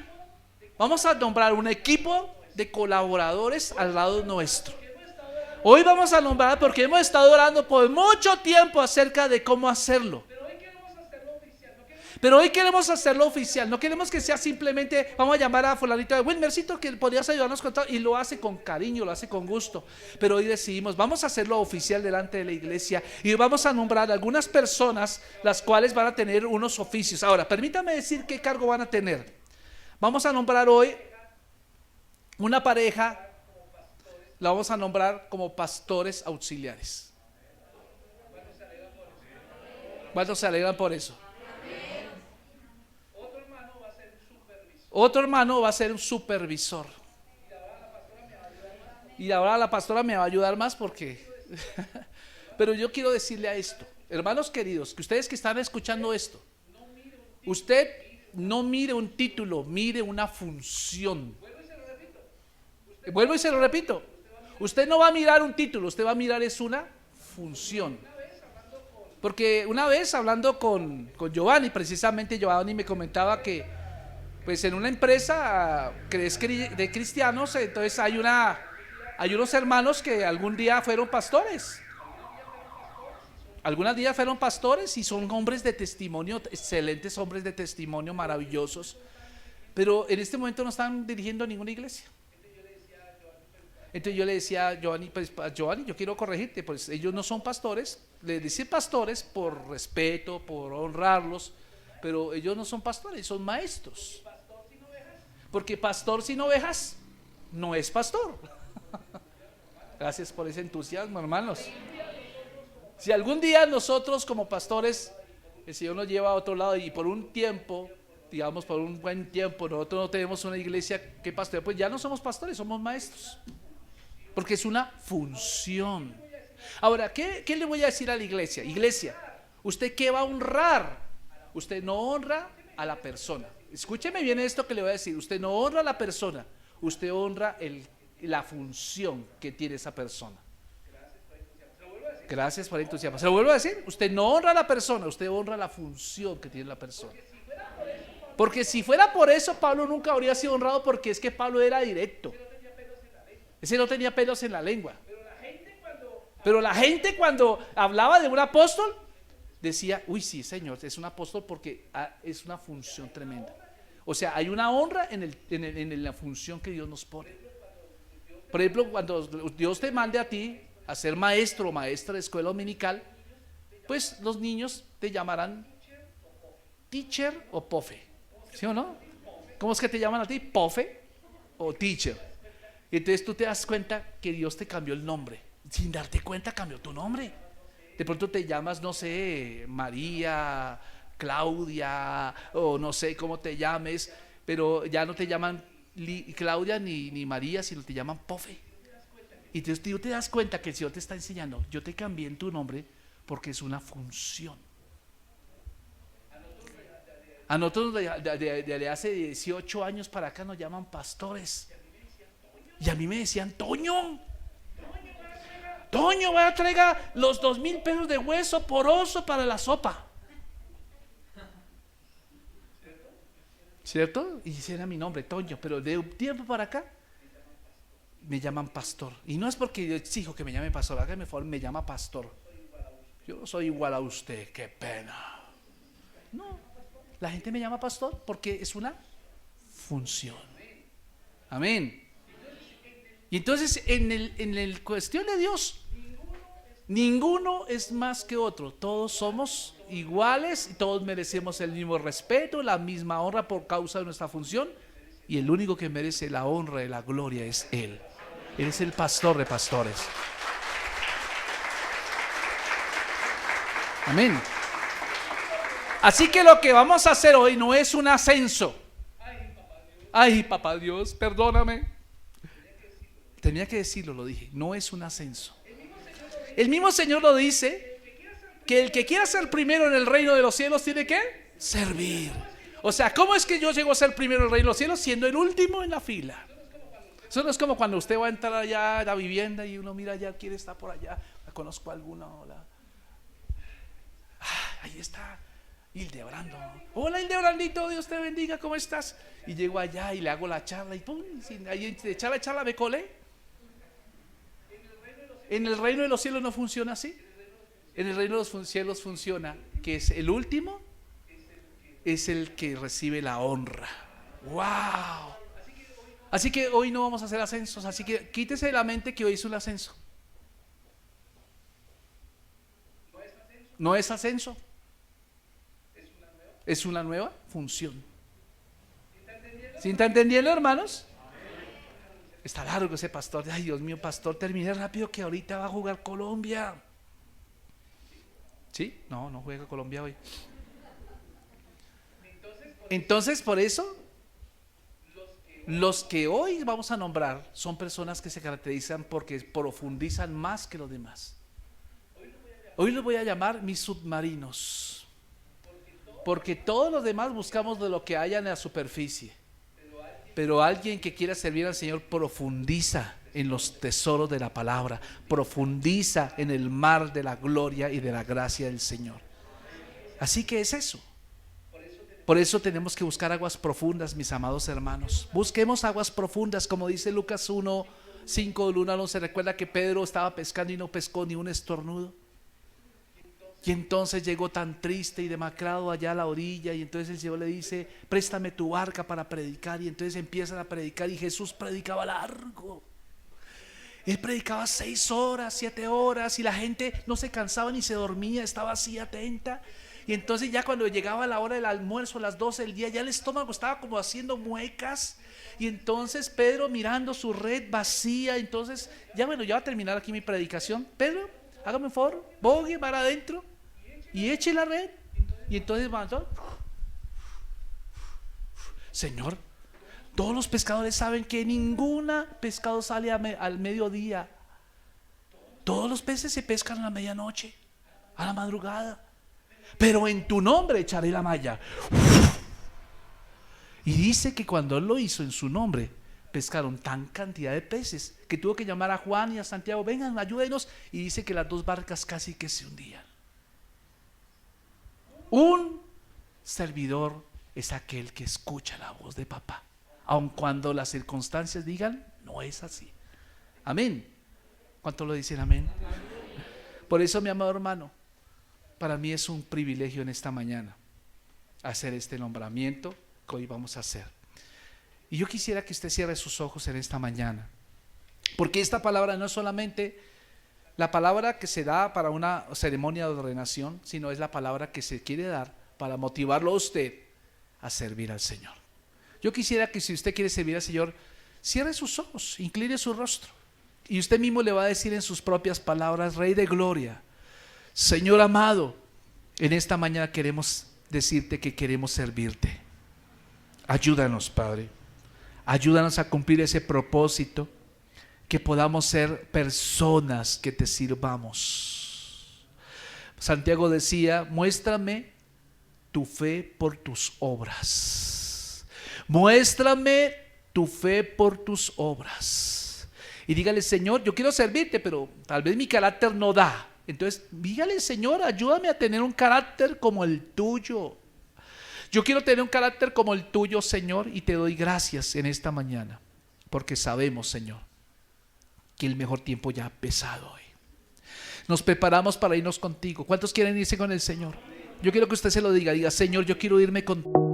vamos a nombrar un equipo de colaboradores al lado nuestro. Hoy vamos a nombrar, porque hemos estado orando por mucho tiempo acerca de cómo hacerlo. Pero hoy queremos hacerlo oficial. No queremos que sea simplemente vamos a llamar a fulanito de Wilmercito que podrías ayudarnos con todo, y lo hace con cariño, lo hace con gusto. Pero hoy decidimos vamos a hacerlo oficial delante de la iglesia y vamos a nombrar algunas personas las cuales van a tener unos oficios. Ahora, permítame decir qué cargo van a tener. Vamos a nombrar hoy una pareja, la vamos a nombrar como pastores auxiliares. ¿Cuántos se alegran por eso? Otro hermano va a ser un supervisor. Y ahora la pastora me va a ayudar más porque... Pero yo quiero decirle a esto, hermanos queridos, que ustedes que están escuchando esto, usted no mire un título, mire una función. Vuelvo y se lo repito. Usted no va a mirar un título, usted va a mirar es una función. Porque una vez hablando con Giovanni, precisamente Giovanni me comentaba que pues en una empresa que es de cristianos, entonces hay unos hermanos que algún día fueron pastores. Algunos días fueron pastores y son hombres de testimonio, excelentes hombres de testimonio, maravillosos. Pero en este momento no están dirigiendo a ninguna iglesia. Entonces yo le decía a Giovanni, pues Giovanni, yo quiero corregirte, pues ellos no son pastores. Le decía pastores por respeto, por honrarlos, pero ellos no son pastores, son maestros. Porque pastor sin ovejas no es pastor. Gracias por ese entusiasmo, hermanos. Si algún día nosotros como pastores, el Señor nos lleva a otro lado y por un tiempo, digamos por un buen tiempo, nosotros no tenemos una iglesia que pastor, pues ya no somos pastores, somos maestros. Porque es una función. Ahora, ¿qué le voy a decir a la iglesia? Iglesia, ¿usted qué va a honrar? Usted no honra a la persona. Escúcheme bien esto que le voy a decir. Usted no honra a la persona, usted honra la función que tiene esa persona. Gracias por el entusiasmo. Se lo vuelvo a decir. Usted no honra a la persona, usted honra la función que tiene la persona. Porque si fuera por eso, Pablo nunca habría sido honrado, porque es que Pablo era directo. Ese no tenía pelos en la lengua. Pero la gente cuando hablaba de un apóstol decía, uy sí señor, es un apóstol porque es una función tremenda. O sea, hay una honra en la función que Dios nos pone. Por ejemplo, cuando Dios te mande a ti a ser maestro o maestra de escuela dominical, pues los niños te llamarán teacher o pofe, ¿sí o no? ¿Cómo es que te llaman a ti? ¿Pofe o teacher? Entonces tú te das cuenta que Dios te cambió el nombre. Sin darte cuenta cambió tu nombre. De pronto te llamas, no sé, María, Claudia, o no sé cómo te llames, pero ya no te llaman Claudia ni María, sino te llaman Pofe. Y entonces tú te das cuenta que el Señor te está enseñando, yo te cambié en tu nombre porque es una función. A nosotros de hace 18 años para acá nos llaman pastores. Y a mí me decían, Toño, vaya a traiga los 2,000 pesos de hueso poroso para la sopa. ¿Cierto? Y ese era mi nombre, Toño. Pero de un tiempo para acá me llaman pastor. Y no es porque yo exijo que me llame pastor, hágame favor, me llama pastor. Yo no soy igual a usted, qué pena. No, la gente me llama pastor porque es una función. Amén. Y entonces en el cuestión de Dios, ninguno es más que otro. Todos somos iguales y todos merecemos el mismo respeto, la misma honra por causa de nuestra función. Y el único que merece la honra y la gloria es Él. Él es el pastor de pastores. Amén. Así que lo que vamos a hacer hoy no es un ascenso. Ay, papá Dios, perdóname. Tenía que decirlo, lo dije, no es un ascenso. El mismo Señor lo dice, que el que quiera ser primero en el reino de los cielos tiene que servir. O sea, ¿cómo es que yo llego a ser primero en el reino de los cielos siendo el último en la fila? Eso no es como cuando usted va a entrar allá a la vivienda y uno mira allá, quién está por allá, conozco a alguna, hola. Ahí está Hildebrando. Hola Hildebrandito, Dios te bendiga, ¿cómo estás? Y llego allá y le hago la charla y pum, ahí de charla me colé. En el reino de los cielos no funciona así. En el reino de los cielos funciona que es el último es el que recibe la honra. ¡Wow! Así que hoy no vamos a hacer ascensos, así que quítese de la mente que hoy es un ascenso. No es ascenso, es una nueva función. ¿Sí está entendiendo, hermanos? Está largo ese pastor. Ay, Dios mío, pastor, termine rápido que ahorita va a jugar Colombia. ¿Sí? No juega Colombia hoy. Entonces, por eso, los que hoy vamos a nombrar son personas que se caracterizan porque profundizan más que los demás. Hoy los voy a llamar mis submarinos, porque todos los demás buscamos de lo que haya en la superficie, pero alguien que quiera servir al Señor profundiza en los tesoros de la palabra, profundiza en el mar de la gloria y de la gracia del Señor. Así que es eso. Por eso tenemos que buscar aguas profundas, mis amados hermanos. Busquemos aguas profundas, como dice Lucas 1, 5 del 1 al 11. Recuerda que Pedro estaba pescando y no pescó ni un estornudo. Y entonces llegó tan triste y demacrado allá a la orilla, y entonces el Señor le dice: préstame tu barca para predicar. Y entonces empiezan a predicar, y Jesús predicaba largo. Él predicaba 6 horas, 7 horas, y la gente no se cansaba ni se dormía, estaba así atenta. Y entonces ya cuando llegaba la hora del almuerzo, a las 12 del día, ya el estómago estaba como haciendo muecas. Y entonces Pedro, mirando su red vacía, entonces ya va a terminar aquí mi predicación. Pedro, hágame un favor, bogue para adentro y eche la red. Y entonces van, Señor, todos los pescadores saben que ningún pescado sale al mediodía. Todos los peces se pescan a la medianoche, a la madrugada. Pero en tu nombre echaré la malla. Y dice que cuando él lo hizo en su nombre, pescaron tan cantidad de peces que tuvo que llamar a Juan y a Santiago: vengan, ayúdenos. Y dice que las 2 barcas casi que se hundían. Un servidor es aquel que escucha la voz de papá, aun cuando las circunstancias digan no es así. Amén. ¿Cuánto lo dicen amén? Por eso, mi amado hermano, para mí es un privilegio en esta mañana hacer este nombramiento que hoy vamos a hacer. Y yo quisiera que usted cierre sus ojos en esta mañana, porque esta palabra no es solamente la palabra que se da para una ceremonia de ordenación, sino es la palabra que se quiere dar para motivarlo a usted a servir al Señor. Yo quisiera que, si usted quiere servir al Señor, cierre sus ojos, incline su rostro, y usted mismo le va a decir en sus propias palabras: Rey de gloria, Señor amado, en esta mañana queremos decirte que queremos servirte. Ayúdanos, Padre. Ayúdanos a cumplir ese propósito, que podamos ser personas que te sirvamos. Santiago decía: muéstrame tu fe por tus obras. Muéstrame tu fe por tus obras. Y dígale: Señor, yo quiero servirte, pero tal vez mi carácter no da. Entonces dígale: Señor, ayúdame a tener un carácter como el tuyo. Yo quiero tener un carácter como el tuyo, Señor, y te doy gracias en esta mañana, porque sabemos, Señor, que el mejor tiempo ya ha empezado hoy. Nos preparamos para irnos contigo. ¿Cuántos quieren irse con el Señor? Yo quiero que usted se lo diga: Señor, yo quiero irme contigo.